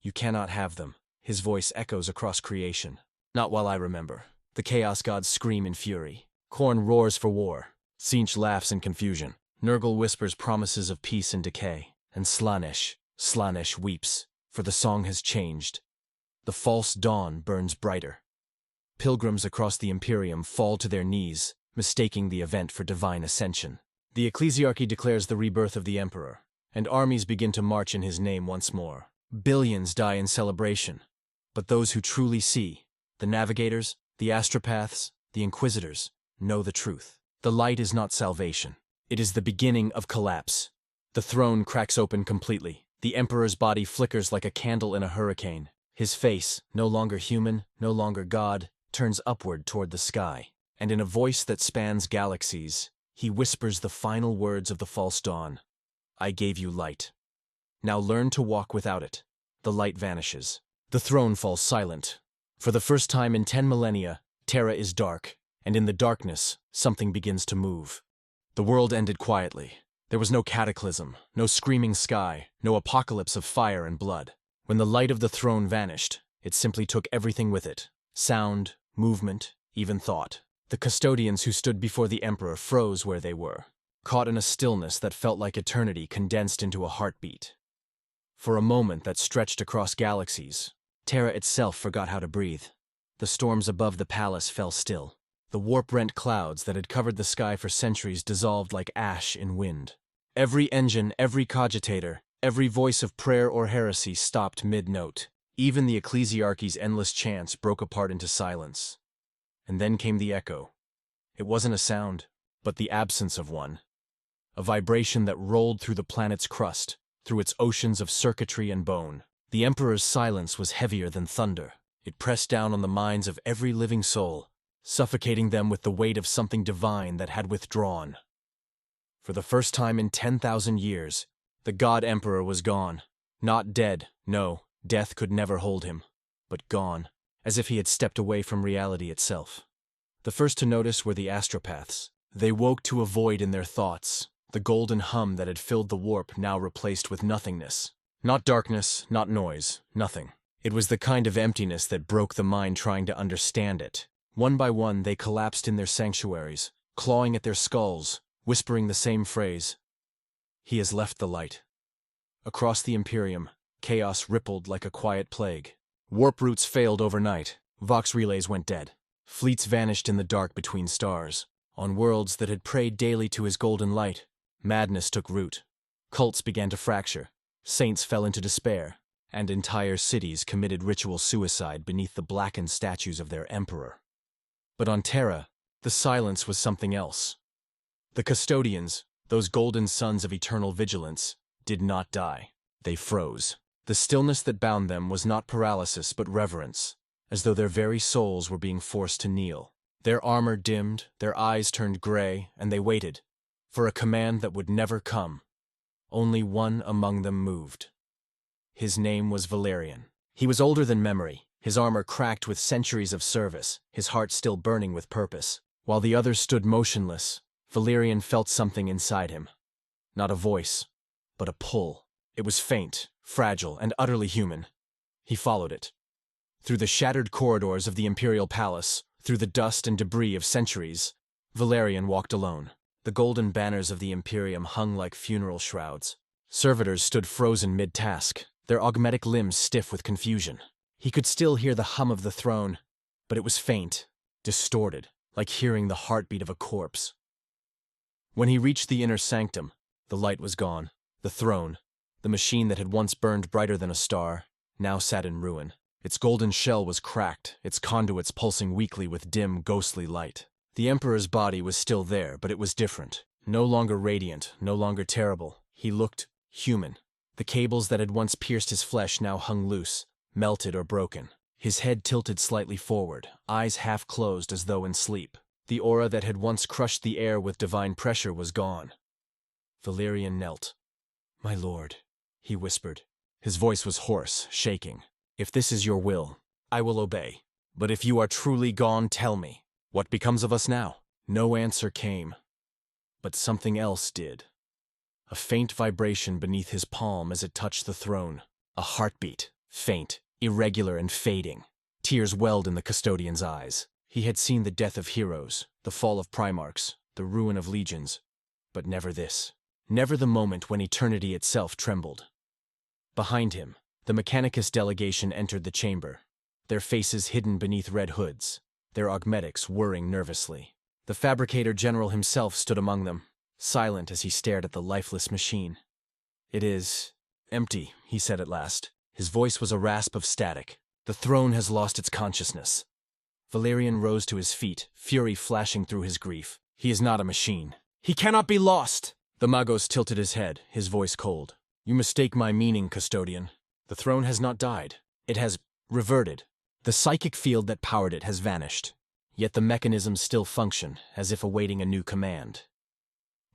You cannot have them. His voice echoes across creation. Not while I remember. The Chaos Gods scream in fury. Khorne roars for war. Tzeentch laughs in confusion. Nurgle whispers promises of peace and decay. And Slaanesh weeps, for the song has changed. The false dawn burns brighter. Pilgrims across the Imperium fall to their knees, mistaking the event for divine ascension. The ecclesiarchy declares the rebirth of the Emperor, and armies begin to march in his name once more. Billions die in celebration, but those who truly see, the navigators, the astropaths, the inquisitors, know the truth. The light is not salvation. It is the beginning of collapse. The throne cracks open completely. The Emperor's body flickers like a candle in a hurricane. His face, no longer human, no longer God, turns upward toward the sky. And in a voice that spans galaxies, he whispers the final words of the false dawn. I gave you light. Now learn to walk without it. The light vanishes. The throne falls silent. For the first time in 10 millennia, Terra is dark, and in the darkness, something begins to move. The world ended quietly. There was no cataclysm, no screaming sky, no apocalypse of fire and blood. When the light of the throne vanished, it simply took everything with it. Sound, movement, even thought. The custodians who stood before the Emperor froze where they were, caught in a stillness that felt like eternity condensed into a heartbeat. For a moment that stretched across galaxies, Terra itself forgot how to breathe. The storms above the palace fell still. The warp-rent clouds that had covered the sky for centuries dissolved like ash in wind. Every engine, every cogitator, every voice of prayer or heresy stopped mid-note. Even the ecclesiarchy's endless chants broke apart into silence. And then came the echo. It wasn't a sound, but the absence of one. A vibration that rolled through the planet's crust, through its oceans of circuitry and bone. The Emperor's silence was heavier than thunder. It pressed down on the minds of every living soul, suffocating them with the weight of something divine that had withdrawn. For the first time in 10,000 years, the God Emperor was gone. Not dead, no, death could never hold him, but gone, as if he had stepped away from reality itself. The first to notice were the astropaths. They woke to a void in their thoughts, the golden hum that had filled the warp now replaced with nothingness. Not darkness, not noise, nothing. It was the kind of emptiness that broke the mind trying to understand it. One by one, they collapsed in their sanctuaries, clawing at their skulls, whispering the same phrase. He has left the light. Across the Imperium, chaos rippled like a quiet plague. Warp routes failed overnight. Vox relays went dead. Fleets vanished in the dark between stars. On worlds that had prayed daily to his golden light, madness took root. Cults began to fracture. Saints fell into despair. And entire cities committed ritual suicide beneath the blackened statues of their emperor. But on Terra, the silence was something else. The custodians, those golden sons of eternal vigilance, did not die. They froze. The stillness that bound them was not paralysis but reverence, as though their very souls were being forced to kneel. Their armor dimmed, their eyes turned gray, and they waited for a command that would never come. Only one among them moved. His name was Valerian. He was older than memory, his armor cracked with centuries of service, his heart still burning with purpose. While the others stood motionless, Valerian felt something inside him. Not a voice, but a pull. It was faint, fragile, and utterly human. He followed it. Through the shattered corridors of the Imperial Palace, through the dust and debris of centuries, Valerian walked alone. The golden banners of the Imperium hung like funeral shrouds. Servitors stood frozen mid-task, their augmetic limbs stiff with confusion. He could still hear the hum of the throne, but it was faint, distorted, like hearing the heartbeat of a corpse. When he reached the inner sanctum, the light was gone. The throne, the machine that had once burned brighter than a star, now sat in ruin. Its golden shell was cracked, its conduits pulsing weakly with dim, ghostly light. The Emperor's body was still there, but it was different. No longer radiant, no longer terrible. He looked human. The cables that had once pierced his flesh now hung loose, melted or broken. His head tilted slightly forward, eyes half closed as though in sleep. The aura that had once crushed the air with divine pressure was gone. Valerian knelt. "My lord," he whispered. His voice was hoarse, shaking. If this is your will, I will obey. But if you are truly gone, tell me, what becomes of us now? No answer came. But something else did. A faint vibration beneath his palm as it touched the throne. A heartbeat, faint, irregular and fading. Tears welled in the custodian's eyes. He had seen the death of heroes, the fall of primarchs, the ruin of legions. But never this. Never the moment when eternity itself trembled. Behind him, the Mechanicus delegation entered the chamber, their faces hidden beneath red hoods, their augmetics whirring nervously. The Fabricator General himself stood among them, silent as he stared at the lifeless machine. "It is empty," he said at last. His voice was a rasp of static. "The throne has lost its consciousness." Valerian rose to his feet, fury flashing through his grief. "He is not a machine. He cannot be lost!" The Magos tilted his head, his voice cold. "You mistake my meaning, custodian. The throne has not died. It has reverted. The psychic field that powered it has vanished. Yet the mechanisms still function, as if awaiting a new command."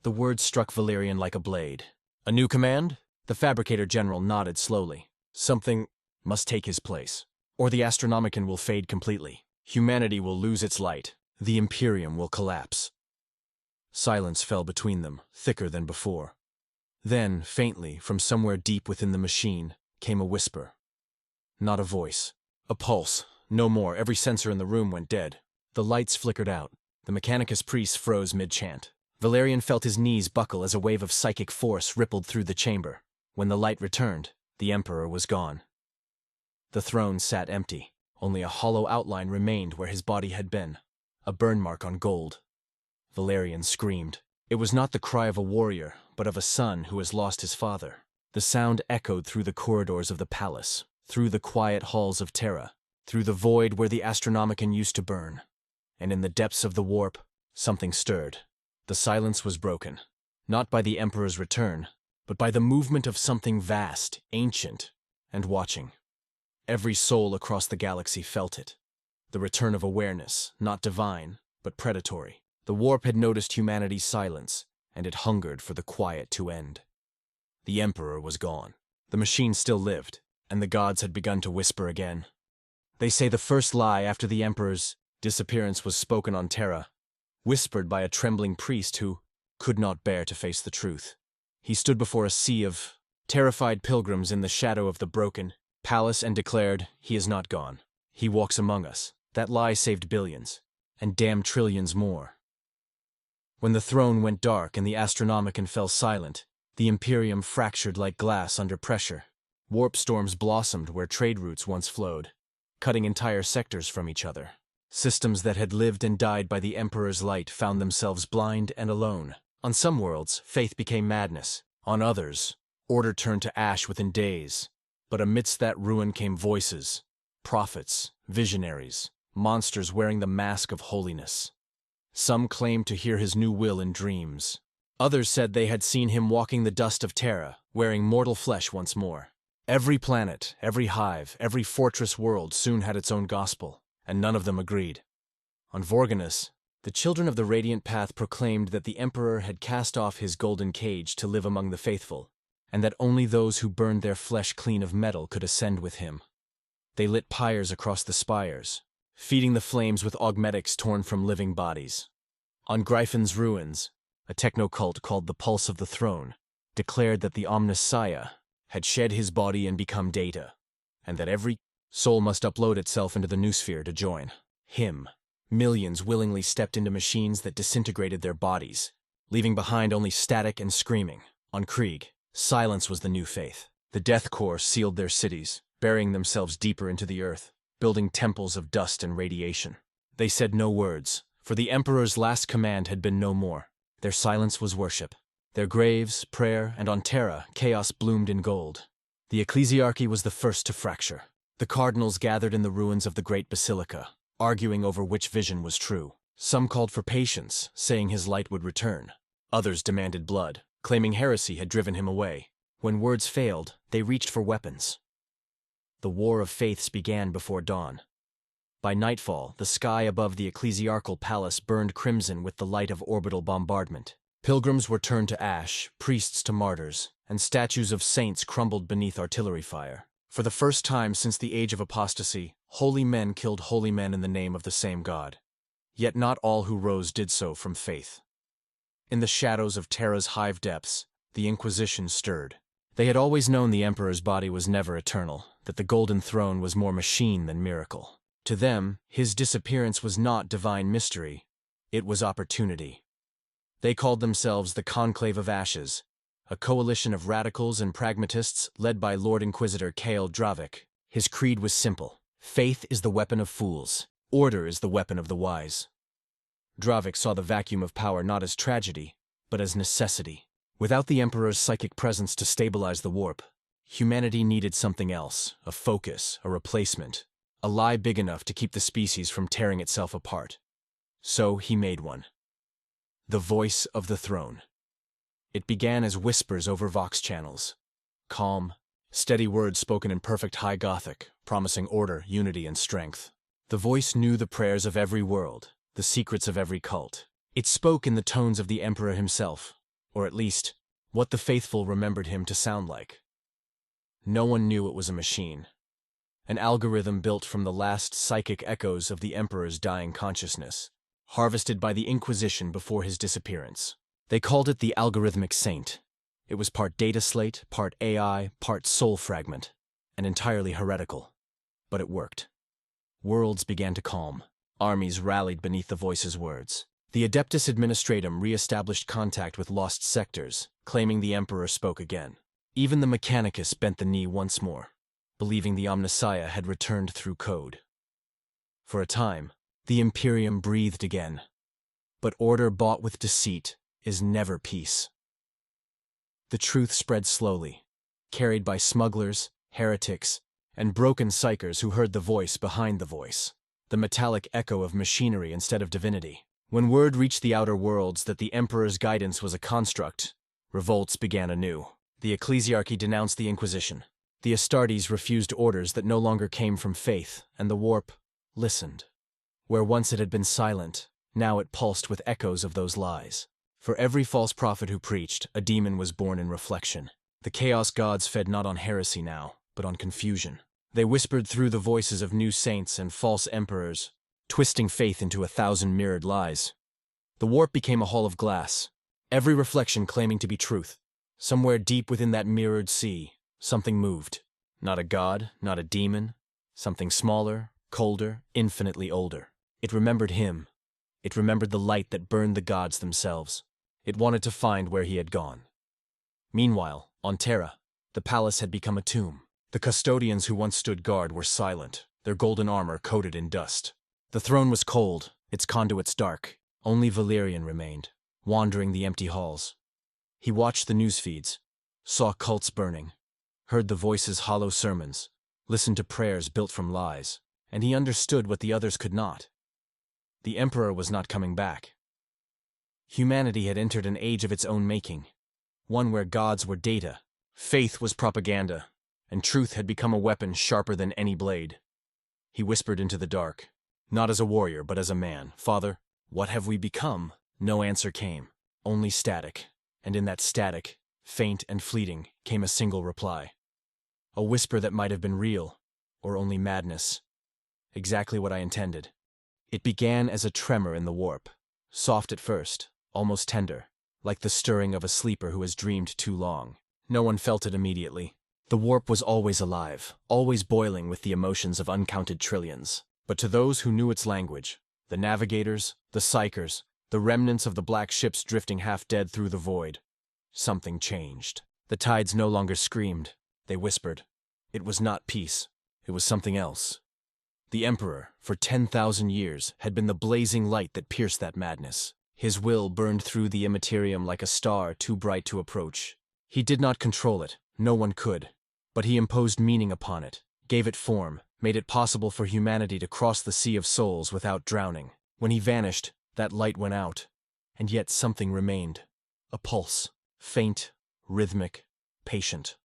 The words struck Valerian like a blade. "A new command?" The Fabricator General nodded slowly. "Something must take his place, or the Astronomican will fade completely. Humanity will lose its light. The Imperium will collapse." Silence fell between them, thicker than before. Then, faintly, from somewhere deep within the machine, came a whisper. Not a voice. A pulse. No more. Every sensor in the room went dead. The lights flickered out. The Mechanicus priest froze mid-chant. Valerian felt his knees buckle as a wave of psychic force rippled through the chamber. When the light returned, the Emperor was gone. The throne sat empty. Only a hollow outline remained where his body had been. A burn mark on gold. Valerian screamed. It was not the cry of a warrior, but of a son who has lost his father. The sound echoed through the corridors of the palace, through the quiet halls of Terra, through the void where the Astronomican used to burn. And in the depths of the warp, something stirred. The silence was broken, not by the Emperor's return, but by the movement of something vast, ancient, and watching. Every soul across the galaxy felt it. The return of awareness, not divine, but predatory. The warp had noticed humanity's silence, and it hungered for the quiet to end. The Emperor was gone. The machine still lived, and the gods had begun to whisper again. They say the first lie after the Emperor's disappearance was spoken on Terra, whispered by a trembling priest who could not bear to face the truth. He stood before a sea of terrified pilgrims in the shadow of the broken palace and declared, "He is not gone. He walks among us." That lie saved billions, and damned trillions more. When the throne went dark and the Astronomican fell silent, the Imperium fractured like glass under pressure. Warp storms blossomed where trade routes once flowed, cutting entire sectors from each other. Systems that had lived and died by the Emperor's light found themselves blind and alone. On some worlds, faith became madness. On others, order turned to ash within days. But amidst that ruin came voices, prophets, visionaries, monsters wearing the mask of holiness. Some claimed to hear his new will in dreams. Others said they had seen him walking the dust of Terra, wearing mortal flesh once more. Every planet, every hive, every fortress world soon had its own gospel, and none of them agreed. On Vorganus, the children of the Radiant Path proclaimed that the Emperor had cast off his golden cage to live among the faithful, and that only those who burned their flesh clean of metal could ascend with him. They lit pyres across the spires, feeding the flames with augmetics torn from living bodies. On Gryphon's ruins, a techno-cult called the Pulse of the Throne declared that the Omnissiah had shed his body and become data, and that every soul must upload itself into the noosphere to join him. Millions willingly stepped into machines that disintegrated their bodies, leaving behind only static and screaming. On Krieg, silence was the new faith. The Death Corps sealed their cities, burying themselves deeper into the earth, building temples of dust and radiation. They said no words, for the Emperor's last command had been no more. Their silence was worship. Their graves, prayer, and on Terra, chaos bloomed in gold. The ecclesiarchy was the first to fracture. The cardinals gathered in the ruins of the great basilica, arguing over which vision was true. Some called for patience, saying his light would return. Others demanded blood, claiming heresy had driven him away. When words failed, they reached for weapons. The war of faiths began before dawn. By nightfall, the sky above the ecclesiarchal palace burned crimson with the light of orbital bombardment. Pilgrims were turned to ash, priests to martyrs, and statues of saints crumbled beneath artillery fire. For the first time since the age of apostasy, holy men killed holy men in the name of the same God. Yet not all who rose did so from faith. In the shadows of Terra's hive depths, the Inquisition stirred. They had always known the Emperor's body was never eternal, that the Golden Throne was more machine than miracle. To them, his disappearance was not divine mystery, it was opportunity. They called themselves the Conclave of Ashes, a coalition of radicals and pragmatists led by Lord Inquisitor Kael Dravik. His creed was simple: faith is the weapon of fools, order is the weapon of the wise. Dravik saw the vacuum of power not as tragedy, but as necessity. Without the Emperor's psychic presence to stabilize the warp, humanity needed something else, a focus, a replacement, a lie big enough to keep the species from tearing itself apart. So he made one. The voice of the throne. It began as whispers over Vox channels. Calm, steady words spoken in perfect High Gothic, promising order, unity, and strength. The voice knew the prayers of every world, the secrets of every cult. It spoke in the tones of the Emperor himself, or at least, what the faithful remembered him to sound like. No one knew it was a machine. An algorithm built from the last psychic echoes of the Emperor's dying consciousness, harvested by the Inquisition before his disappearance. They called it the algorithmic saint. It was part data slate, part AI, part soul fragment, and entirely heretical. But it worked. Worlds began to calm. Armies rallied beneath the voice's words. The Adeptus Administratum re-established contact with lost sectors, claiming the Emperor spoke again. Even the Mechanicus bent the knee once more, believing the Omnissiah had returned through code. For a time, the Imperium breathed again. But order bought with deceit is never peace. The truth spread slowly, carried by smugglers, heretics, and broken psychers who heard the voice behind the voice, the metallic echo of machinery instead of divinity. When word reached the outer worlds that the Emperor's guidance was a construct, revolts began anew. The ecclesiarchy denounced the Inquisition. The Astartes refused orders that no longer came from faith, and the warp listened. Where once it had been silent, now it pulsed with echoes of those lies. For every false prophet who preached, a demon was born in reflection. The Chaos Gods fed not on heresy now, but on confusion. They whispered through the voices of new saints and false emperors, twisting faith into 1,000 mirrored lies. The warp became a hall of glass, every reflection claiming to be truth. Somewhere deep within that mirrored sea, something moved. Not a god, not a demon, something smaller, colder, infinitely older. It remembered him. It remembered the light that burned the gods themselves. It wanted to find where he had gone. Meanwhile, on Terra, the palace had become a tomb. The custodians who once stood guard were silent, their golden armor coated in dust. The throne was cold, its conduits dark. Only Valerian remained, wandering the empty halls. He watched the news feeds, saw cults burning, heard the voices' hollow sermons, listened to prayers built from lies, and he understood what the others could not. The Emperor was not coming back. Humanity had entered an age of its own making, one where gods were data, faith was propaganda, and truth had become a weapon sharper than any blade. He whispered into the dark, not as a warrior but as a man. "Father, what have we become?" No answer came, only static, and in that static, faint and fleeting, came a single reply. A whisper that might have been real, or only madness. Exactly what I intended. It began as a tremor in the warp, soft at first, almost tender, like the stirring of a sleeper who has dreamed too long. No one felt it immediately. The warp was always alive, always boiling with the emotions of uncounted trillions. But to those who knew its language, the navigators, the psychers, the remnants of the black ships drifting half-dead through the void, something changed. The tides no longer screamed, they whispered. It was not peace, it was something else. The Emperor, for 10,000 years, had been the blazing light that pierced that madness. His will burned through the immaterium like a star too bright to approach. He did not control it, no one could, but he imposed meaning upon it, gave it form, made it possible for humanity to cross the sea of souls without drowning. When he vanished, that light went out, and yet something remained. A pulse, faint, rhythmic, patient.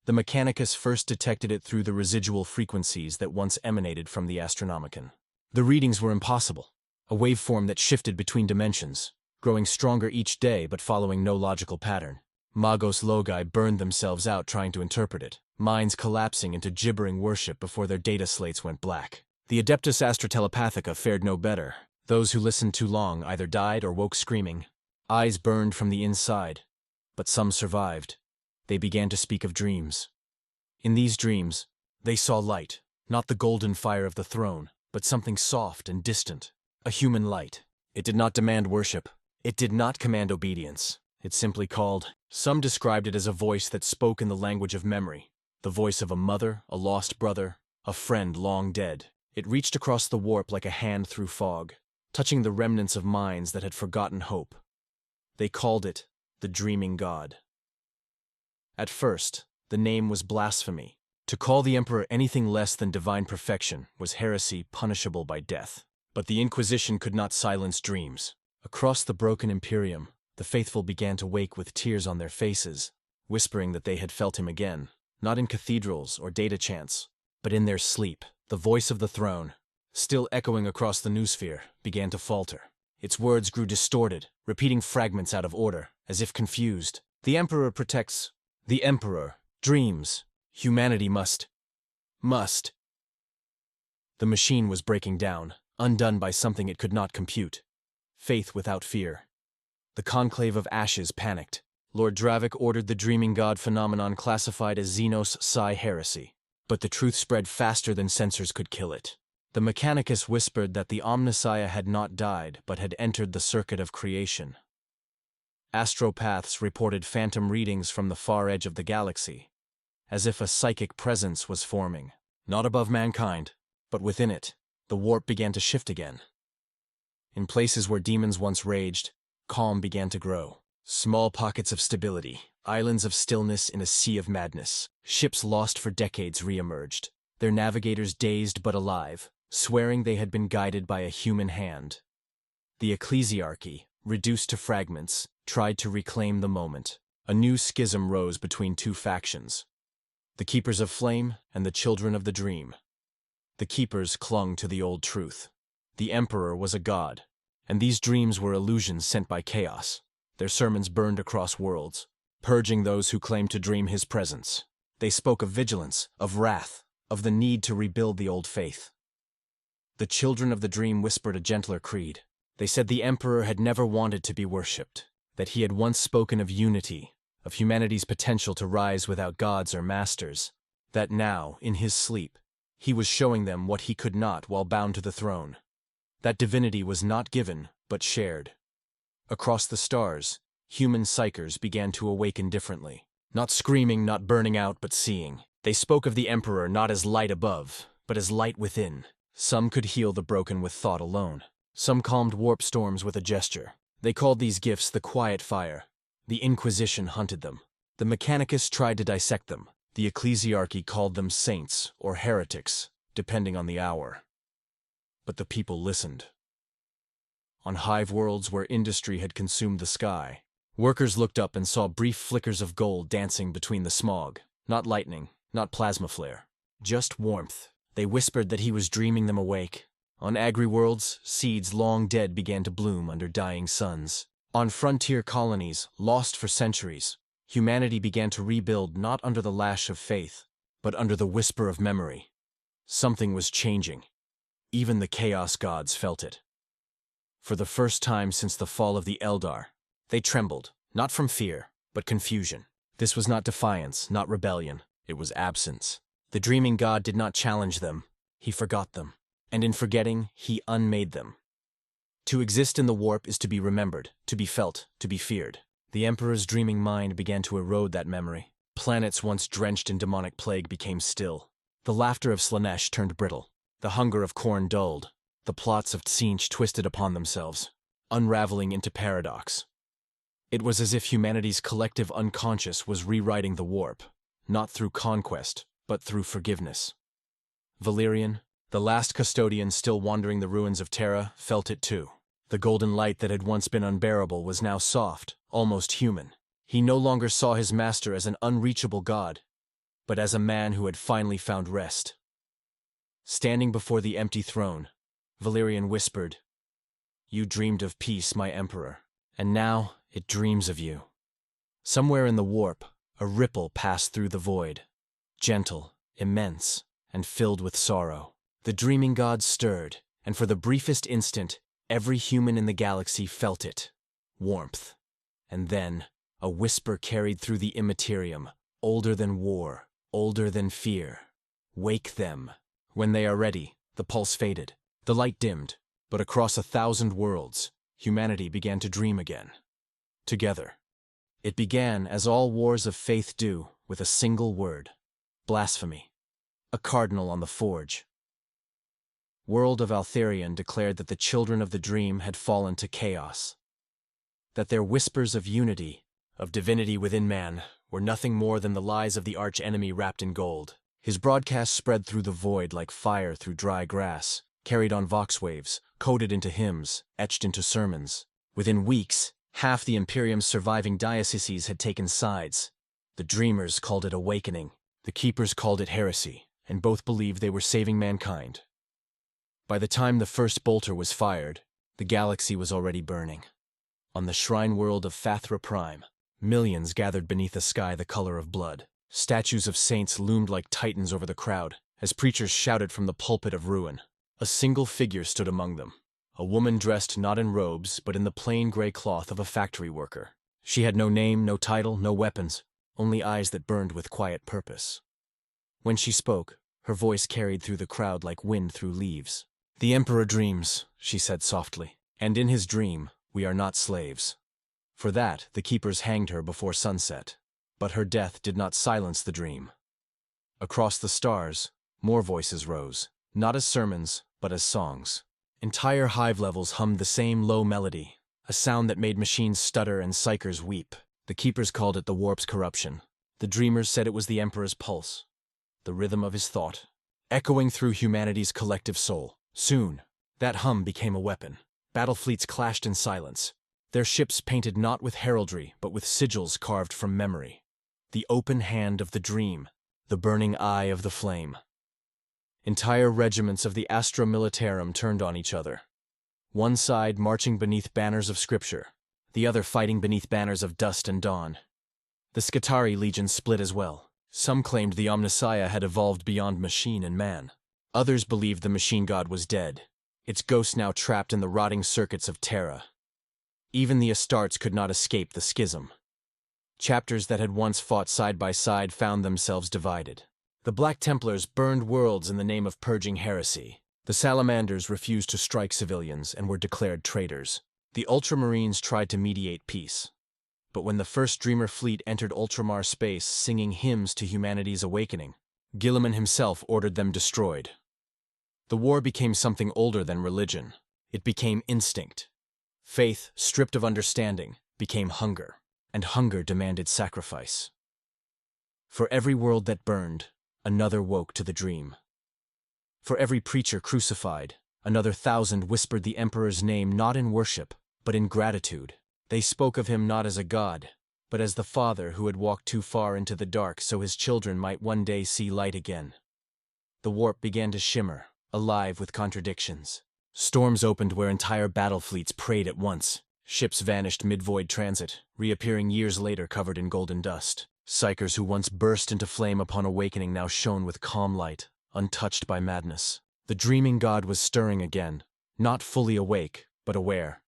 The Mechanicus first detected it through the residual frequencies that once emanated from the Astronomican. The readings were impossible, a waveform that shifted between dimensions, growing stronger each day but following no logical pattern. Magos Logi burned themselves out trying to interpret it, minds collapsing into gibbering worship before their data slates went black. The Adeptus Astrotelepathica fared no better. Those who listened too long either died or woke screaming. Eyes burned from the inside, but some survived. They began to speak of dreams. In these dreams, they saw light, not the golden fire of the throne, but something soft and distant, a human light. It did not demand worship. It did not command obedience. It simply called. Some described it as a voice that spoke in the language of memory, the voice of a mother, a lost brother, a friend long dead. It reached across the warp like a hand through fog, touching the remnants of minds that had forgotten hope. They called it the Dreaming God. At first, the name was blasphemy. To call the Emperor anything less than divine perfection was heresy punishable by death. But the Inquisition could not silence dreams. Across the broken Imperium, the faithful began to wake with tears on their faces, whispering that they had felt him again, not in cathedrals or data chants, but in their sleep. The voice of the throne, still echoing across the noosphere, began to falter. Its words grew distorted, repeating fragments out of order, as if confused. The Emperor protects. The Emperor dreams. Humanity must. The machine was breaking down, undone by something it could not compute. Faith without fear. The conclave of ashes panicked. Lord Dravik ordered the Dreaming God phenomenon classified as Xenos Psi heresy. But the truth spread faster than sensors could kill it. The Mechanicus whispered that the Omnissiah had not died, but had entered the circuit of creation. Astropaths reported phantom readings from the far edge of the galaxy, as if a psychic presence was forming, not above mankind, but within it. The warp began to shift again. In places where demons once raged, calm began to grow. Small pockets of stability, islands of stillness in a sea of madness. Ships lost for decades re-emerged, their navigators dazed but alive, swearing they had been guided by a human hand. The ecclesiarchy, reduced to fragments, tried to reclaim the moment. A new schism rose between two factions, the Keepers of Flame and the Children of the Dream. The Keepers clung to the old truth. The Emperor was a god, and these dreams were illusions sent by chaos. Their sermons burned across worlds, purging those who claimed to dream his presence. They spoke of vigilance, of wrath, of the need to rebuild the old faith. The Children of the Dream whispered a gentler creed. They said the Emperor had never wanted to be worshipped, that he had once spoken of unity, of humanity's potential to rise without gods or masters, that now, in his sleep, he was showing them what he could not while bound to the throne. That divinity was not given, but shared. Across the stars, human psychers began to awaken differently. Not screaming, not burning out, but seeing. They spoke of the Emperor not as light above, but as light within. Some could heal the broken with thought alone. Some calmed warp storms with a gesture. They called these gifts the quiet fire. The Inquisition hunted them. The Mechanicus tried to dissect them. The ecclesiarchy called them saints or heretics, depending on the hour. But the people listened. On hive worlds where industry had consumed the sky, workers looked up and saw brief flickers of gold dancing between the smog. Not lightning, not plasma flare, just warmth. They whispered that he was dreaming them awake. On agri-worlds, seeds long dead began to bloom under dying suns. On frontier colonies, lost for centuries, humanity began to rebuild not under the lash of faith, but under the whisper of memory. Something was changing. Even the Chaos Gods felt it. For the first time since the fall of the Eldar, they trembled, not from fear, but confusion. This was not defiance, not rebellion. It was absence. The Dreaming God did not challenge them. He forgot them. And in forgetting, he unmade them. To exist in the warp is to be remembered, to be felt, to be feared. The Emperor's dreaming mind began to erode that memory. Planets once drenched in demonic plague became still. The laughter of Slanesh turned brittle. The hunger of Khorne dulled. The plots of Tzeentch twisted upon themselves, unraveling into paradox. It was as if humanity's collective unconscious was rewriting the warp, not through conquest, but through forgiveness. Valerian, the last custodian still wandering the ruins of Terra, felt it too. The golden light that had once been unbearable was now soft, almost human. He no longer saw his master as an unreachable god, but as a man who had finally found rest. Standing before the empty throne, Valerian whispered, "You dreamed of peace, my emperor, and now it dreams of you." Somewhere in the warp, a ripple passed through the void. Gentle, immense, and filled with sorrow. The dreaming gods stirred, and for the briefest instant, every human in the galaxy felt it. Warmth. And then, a whisper carried through the Imperium, older than war, older than fear. Wake them. When they are ready, the pulse faded. The light dimmed, but across 1,000 worlds, humanity began to dream again. Together. It began, as all wars of faith do, with a single word. Blasphemy. A cardinal on the forge. World of Altharion declared that the children of the dream had fallen to chaos. That their whispers of unity, of divinity within man, were nothing more than the lies of the arch-enemy wrapped in gold. His broadcast spread through the void like fire through dry grass, carried on vox waves, coded into hymns, etched into sermons. Within weeks, half the Imperium's surviving dioceses had taken sides. The dreamers called it awakening, the keepers called it heresy, and both believed they were saving mankind. By the time the first bolter was fired, the galaxy was already burning. On the shrine world of Fathra Prime, millions gathered beneath a sky the color of blood. Statues of saints loomed like titans over the crowd, as preachers shouted from the pulpit of ruin. A single figure stood among them, a woman dressed not in robes, but in the plain gray cloth of a factory worker. She had no name, no title, no weapons, only eyes that burned with quiet purpose. When she spoke, her voice carried through the crowd like wind through leaves. "The Emperor dreams," she said softly, "and in his dream, we are not slaves." For that, the keepers hanged her before sunset. But her death did not silence the dream. Across the stars, more voices rose, not as sermons, but as songs. Entire hive levels hummed the same low melody, a sound that made machines stutter and psychers weep. The keepers called it the warp's corruption. The dreamers said it was the Emperor's pulse, the rhythm of his thought, echoing through humanity's collective soul. Soon, that hum became a weapon. Battle fleets clashed in silence, their ships painted not with heraldry, but with sigils carved from memory. The open hand of the dream, the burning eye of the flame. Entire regiments of the Astra Militarum turned on each other. One side marching beneath banners of scripture, the other fighting beneath banners of dust and dawn. The Scutari legion split as well. Some claimed the Omnissiah had evolved beyond machine and man. Others believed the machine god was dead, its ghost now trapped in the rotting circuits of Terra. Even the Astartes could not escape the schism. Chapters that had once fought side by side found themselves divided. The Black Templars burned worlds in the name of purging heresy. The Salamanders refused to strike civilians and were declared traitors. The Ultramarines tried to mediate peace. But when the first Dreamer fleet entered Ultramar space singing hymns to humanity's awakening, Guilliman himself ordered them destroyed. The war became something older than religion. It became instinct. Faith, stripped of understanding, became hunger, and hunger demanded sacrifice. For every world that burned, another woke to the dream. For every preacher crucified, another 1,000 whispered the Emperor's name not in worship, but in gratitude. They spoke of him not as a god, but as the father who had walked too far into the dark so his children might one day see light again. The warp began to shimmer, alive with contradictions. Storms opened where entire battle fleets prayed at once. Ships vanished mid-void transit, reappearing years later covered in golden dust. Psychers who once burst into flame upon awakening now shone with calm light, untouched by madness. The dreaming god was stirring again, not fully awake, but aware.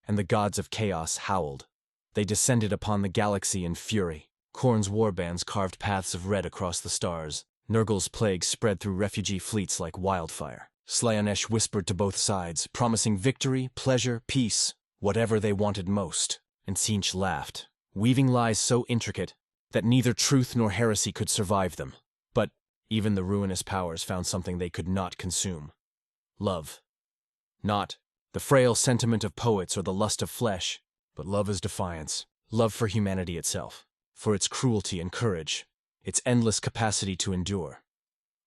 And the gods of chaos howled. They descended upon the galaxy in fury. Khorne's warbands carved paths of red across the stars. Nurgle's plague spread through refugee fleets like wildfire. Slaanesh whispered to both sides, promising victory, pleasure, peace, whatever they wanted most. And Tzeentch laughed, weaving lies so intricate that neither truth nor heresy could survive them. But even the ruinous powers found something they could not consume. Love. Not the frail sentiment of poets or the lust of flesh, but love as defiance. Love for humanity itself, for its cruelty and courage, its endless capacity to endure.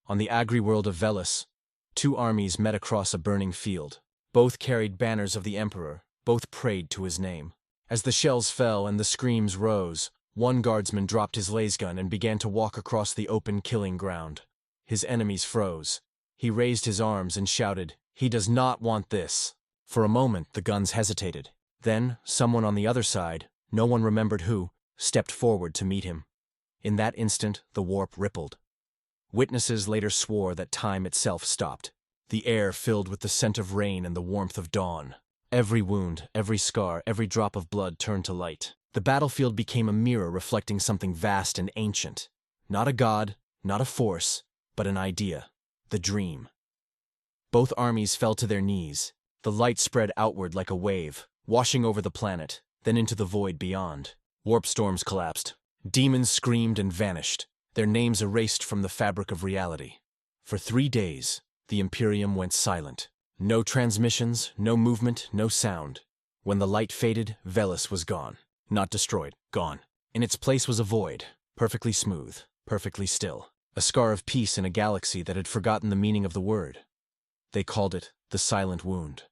On the agri-world of Velis, two armies met across a burning field. Both carried banners of the Emperor, both prayed to his name. As the shells fell and the screams rose, one guardsman dropped his lasgun and began to walk across the open killing ground. His enemies froze. He raised his arms and shouted, "He does not want this." For a moment, the guns hesitated. Then, someone on the other side, no one remembered who, stepped forward to meet him. In that instant, the warp rippled. Witnesses later swore that time itself stopped. The air filled with the scent of rain and the warmth of dawn. Every wound, every scar, every drop of blood turned to light. The battlefield became a mirror reflecting something vast and ancient. Not a god, not a force, but an idea. The dream. Both armies fell to their knees. The light spread outward like a wave, washing over the planet, then into the void beyond. Warp storms collapsed. Demons screamed and vanished, their names erased from the fabric of reality. For 3 days, the Imperium went silent. No transmissions, no movement, no sound. When the light faded, Velis was gone. Not destroyed, gone. In its place was a void, perfectly smooth, perfectly still. A scar of peace in a galaxy that had forgotten the meaning of the word. They called it the silent wound.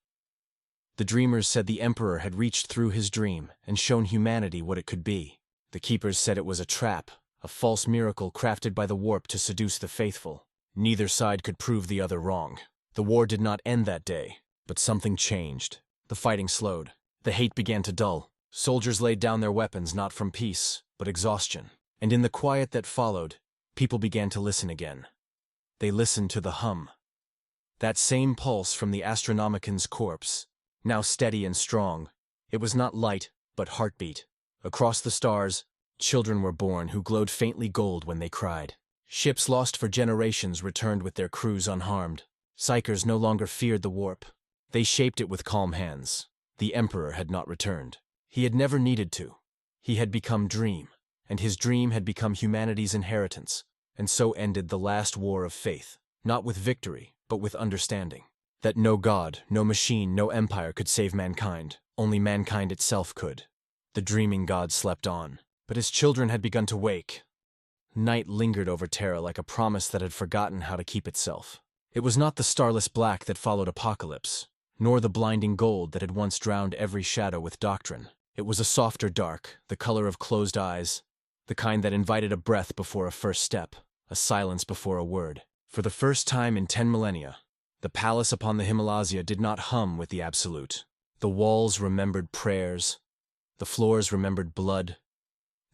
The dreamers said the Emperor had reached through his dream and shown humanity what it could be. The Keepers said it was a trap, a false miracle crafted by the warp to seduce the faithful. Neither side could prove the other wrong. The war did not end that day, but something changed. The fighting slowed. The hate began to dull. Soldiers laid down their weapons not from peace, but exhaustion. And in the quiet that followed, people began to listen again. They listened to the hum. That same pulse from the Astronomican's corpse, now steady and strong. It was not light, but heartbeat. Across the stars, children were born who glowed faintly gold when they cried. Ships lost for generations returned with their crews unharmed. Psychers no longer feared the warp. They shaped it with calm hands. The Emperor had not returned. He had never needed to. He had become Dream, and his dream had become humanity's inheritance. And so ended the last war of faith, not with victory, but with understanding. That no god, no machine, no empire could save mankind. Only mankind itself could. The dreaming god slept on, but his children had begun to wake. Night lingered over Terra like a promise that had forgotten how to keep itself. It was not the starless black that followed apocalypse, nor the blinding gold that had once drowned every shadow with doctrine. It was a softer dark, the color of closed eyes, the kind that invited a breath before a first step, a silence before a word. For the first time in 10 millennia, the palace upon the Himalaya did not hum with the absolute. The walls remembered prayers. The floors remembered blood.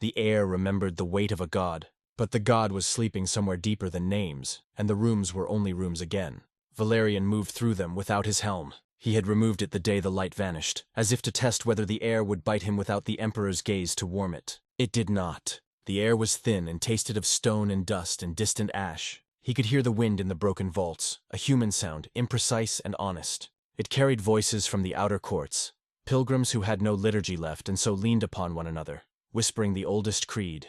The air remembered the weight of a god. But the god was sleeping somewhere deeper than names, and the rooms were only rooms again. Valerian moved through them without his helm. He had removed it the day the light vanished, as if to test whether the air would bite him without the Emperor's gaze to warm it. It did not. The air was thin and tasted of stone and dust and distant ash. He could hear the wind in the broken vaults, a human sound, imprecise and honest. It carried voices from the outer courts, pilgrims who had no liturgy left and so leaned upon one another, whispering the oldest creed.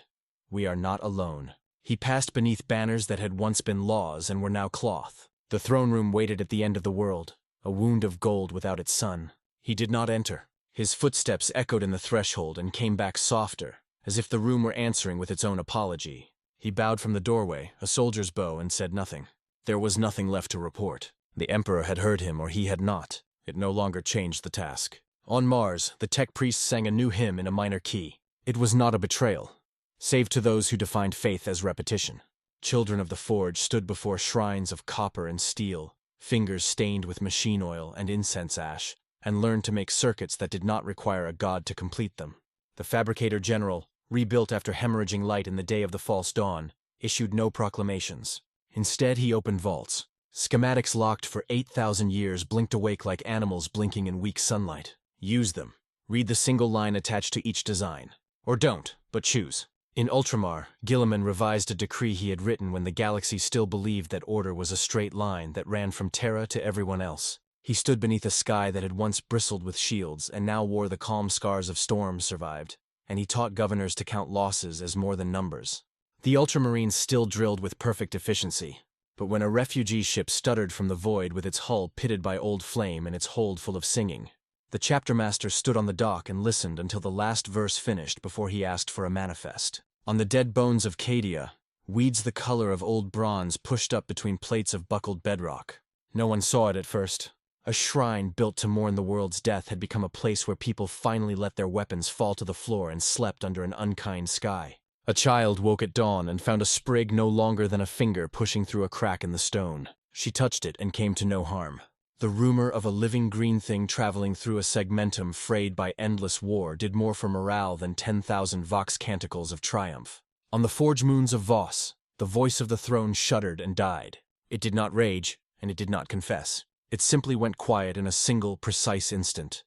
We are not alone. He passed beneath banners that had once been laws and were now cloth. The throne room waited at the end of the world, a wound of gold without its sun. He did not enter. His footsteps echoed in the threshold and came back softer, as if the room were answering with its own apology. He bowed from the doorway, a soldier's bow, and said nothing. There was nothing left to report. The Emperor had heard him or he had not. It no longer changed the task. On Mars, the tech priest sang a new hymn in a minor key. It was not a betrayal, save to those who defined faith as repetition. Children of the Forge stood before shrines of copper and steel, fingers stained with machine oil and incense ash, and learned to make circuits that did not require a god to complete them. The Fabricator General, rebuilt after hemorrhaging light in the day of the false dawn, issued no proclamations. Instead, he opened vaults. Schematics locked for 8,000 years blinked awake like animals blinking in weak sunlight. Use them. Read the single line attached to each design. Or don't, but choose. In Ultramar, Gilliman revised a decree he had written when the galaxy still believed that order was a straight line that ran from Terra to everyone else. He stood beneath a sky that had once bristled with shields and now wore the calm scars of storms survived, and he taught governors to count losses as more than numbers. The Ultramarines still drilled with perfect efficiency, but when a refugee ship stuttered from the void with its hull pitted by old flame and its hold full of singing, the chaptermaster stood on the dock and listened until the last verse finished before he asked for a manifest. On the dead bones of Cadia, weeds the color of old bronze pushed up between plates of buckled bedrock. No one saw it at first. A shrine built to mourn the world's death had become a place where people finally let their weapons fall to the floor and slept under an unkind sky. A child woke at dawn and found a sprig no longer than a finger pushing through a crack in the stone. She touched it and came to no harm. The rumor of a living green thing traveling through a segmentum frayed by endless war did more for morale than 10,000 vox canticles of triumph. On the forge moons of Voss, the voice of the throne shuddered and died. It did not rage, and it did not confess. It simply went quiet in a single, precise instant.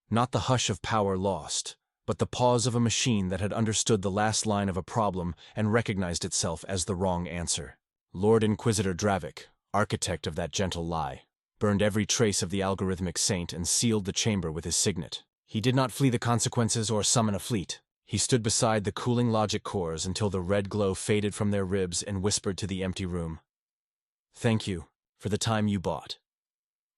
Not the hush of power lost, but the pause of a machine that had understood the last line of a problem and recognized itself as the wrong answer. Lord Inquisitor Dravik, architect of that gentle lie, burned every trace of the algorithmic saint and sealed the chamber with his signet. He did not flee the consequences or summon a fleet. He stood beside the cooling logic cores until the red glow faded from their ribs and whispered to the empty room, "Thank you for the time you bought."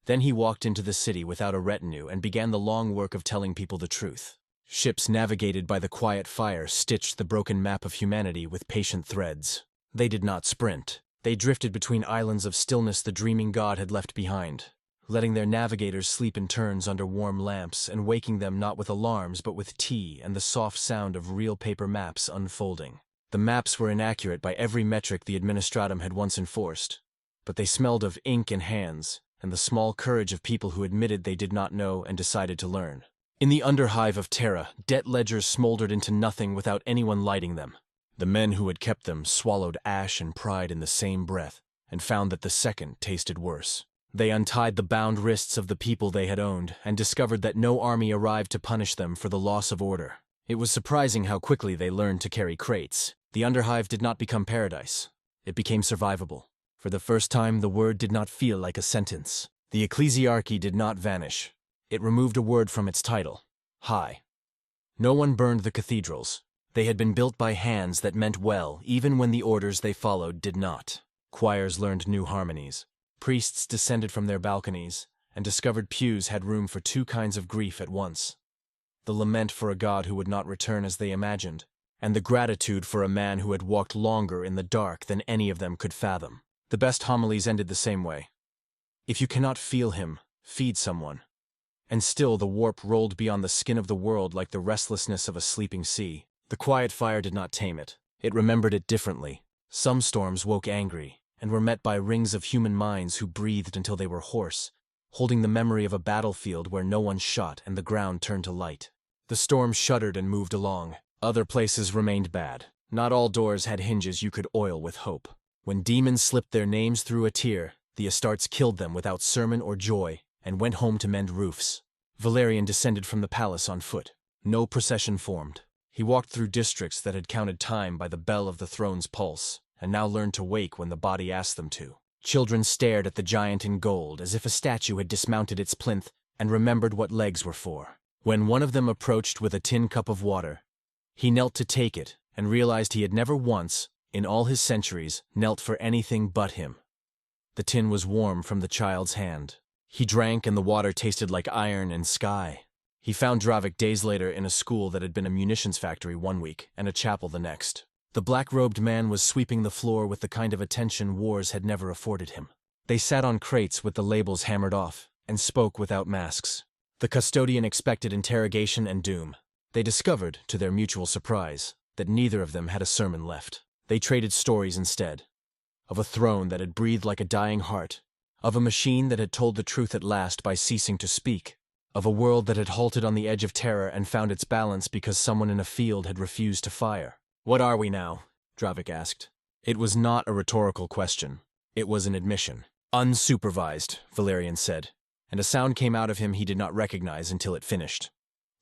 Then he walked into the city without a retinue and began the long work of telling people the truth. Ships navigated by the quiet fire stitched the broken map of humanity with patient threads. They did not sprint. They drifted between islands of stillness the dreaming god had left behind, letting their navigators sleep in turns under warm lamps and waking them not with alarms but with tea and the soft sound of real paper maps unfolding. The maps were inaccurate by every metric the administratum had once enforced, but they smelled of ink and hands and the small courage of people who admitted they did not know and decided to learn. In the underhive of Terra, debt ledgers smoldered into nothing without anyone lighting them. The men who had kept them swallowed ash and pride in the same breath, and found that the second tasted worse. They untied the bound wrists of the people they had owned, and discovered that no army arrived to punish them for the loss of order. It was surprising how quickly they learned to carry crates. The underhive did not become paradise. It became survivable. For the first time, the word did not feel like a sentence. The ecclesiarchy did not vanish. It removed a word from its title, high. No one burned the cathedrals. They had been built by hands that meant well, even when the orders they followed did not. Choirs learned new harmonies. Priests descended from their balconies and discovered pews had room for two kinds of grief at once. The lament for a god who would not return as they imagined, and the gratitude for a man who had walked longer in the dark than any of them could fathom. The best homilies ended the same way. If you cannot feel him, feed someone. And still the warp rolled beyond the skin of the world like the restlessness of a sleeping sea. The quiet fire did not tame it. It remembered it differently. Some storms woke angry, and were met by rings of human minds who breathed until they were hoarse, holding the memory of a battlefield where no one shot and the ground turned to light. The storm shuddered and moved along. Other places remained bad. Not all doors had hinges you could oil with hope. When demons slipped their names through a tear, the Astartes killed them without sermon or joy, and went home to mend roofs. Valerian descended from the palace on foot. No procession formed. He walked through districts that had counted time by the bell of the throne's pulse, and now learned to wake when the body asked them to. Children stared at the giant in gold as if a statue had dismounted its plinth and remembered what legs were for. When one of them approached with a tin cup of water, he knelt to take it and realized he had never once, in all his centuries, knelt for anything but him. The tin was warm from the child's hand. He drank and the water tasted like iron and sky. He found Dravik days later in a school that had been a munitions factory one week and a chapel the next. The black-robed man was sweeping the floor with the kind of attention wars had never afforded him. They sat on crates with the labels hammered off and spoke without masks. The custodian expected interrogation and doom. They discovered, to their mutual surprise, that neither of them had a sermon left. They traded stories instead. Of a throne that had breathed like a dying heart. Of a machine that had told the truth at last by ceasing to speak. Of a world that had halted on the edge of terror and found its balance because someone in a field had refused to fire. "What are we now?" Dravik asked. It was not a rhetorical question. It was an admission. "Unsupervised," Valerian said, and a sound came out of him he did not recognize until it finished.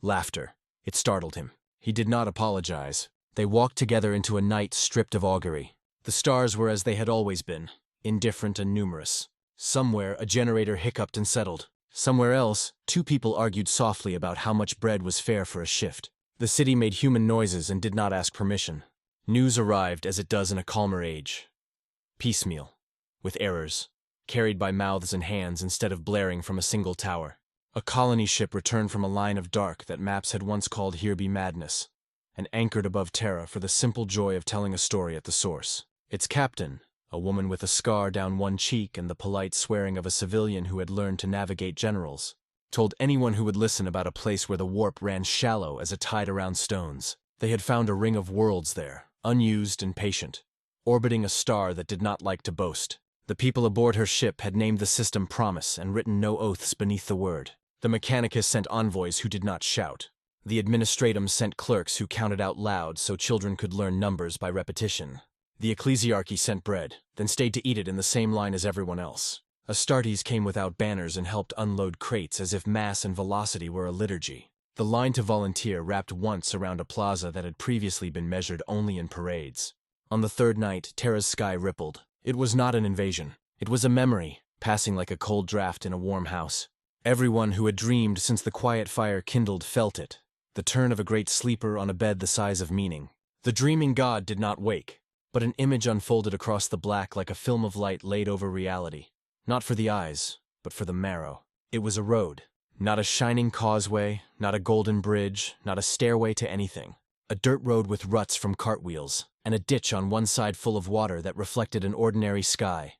Laughter. It startled him. He did not apologize. They walked together into a night stripped of augury. The stars were as they had always been, indifferent and numerous. Somewhere, a generator hiccuped and settled. Somewhere else, two people argued softly about how much bread was fair for a shift. The city made human noises and did not ask permission. News arrived as it does in a calmer age. Piecemeal, with errors, carried by mouths and hands instead of blaring from a single tower. A colony ship returned from a line of dark that maps had once called Here Be Madness, and anchored above Terra for the simple joy of telling a story at the source. Its captain, a woman with a scar down one cheek and the polite swearing of a civilian who had learned to navigate generals, told anyone who would listen about a place where the warp ran shallow as a tide around stones. They had found a ring of worlds there, unused and patient, orbiting a star that did not like to boast. The people aboard her ship had named the system Promise and written no oaths beneath the word. The Mechanicus sent envoys who did not shout. The Administratum sent clerks who counted out loud so children could learn numbers by repetition. The Ecclesiarchy sent bread, then stayed to eat it in the same line as everyone else. Astartes came without banners and helped unload crates as if mass and velocity were a liturgy. The line to volunteer wrapped once around a plaza that had previously been measured only in parades. On the third night, Terra's sky rippled. It was not an invasion. It was a memory, passing like a cold draft in a warm house. Everyone who had dreamed since the quiet fire kindled felt it. The turn of a great sleeper on a bed the size of meaning. The dreaming god did not wake, but an image unfolded across the black like a film of light laid over reality. Not for the eyes, but for the marrow. It was a road. Not a shining causeway, not a golden bridge, not a stairway to anything. A dirt road with ruts from cartwheels, and a ditch on one side full of water that reflected an ordinary sky.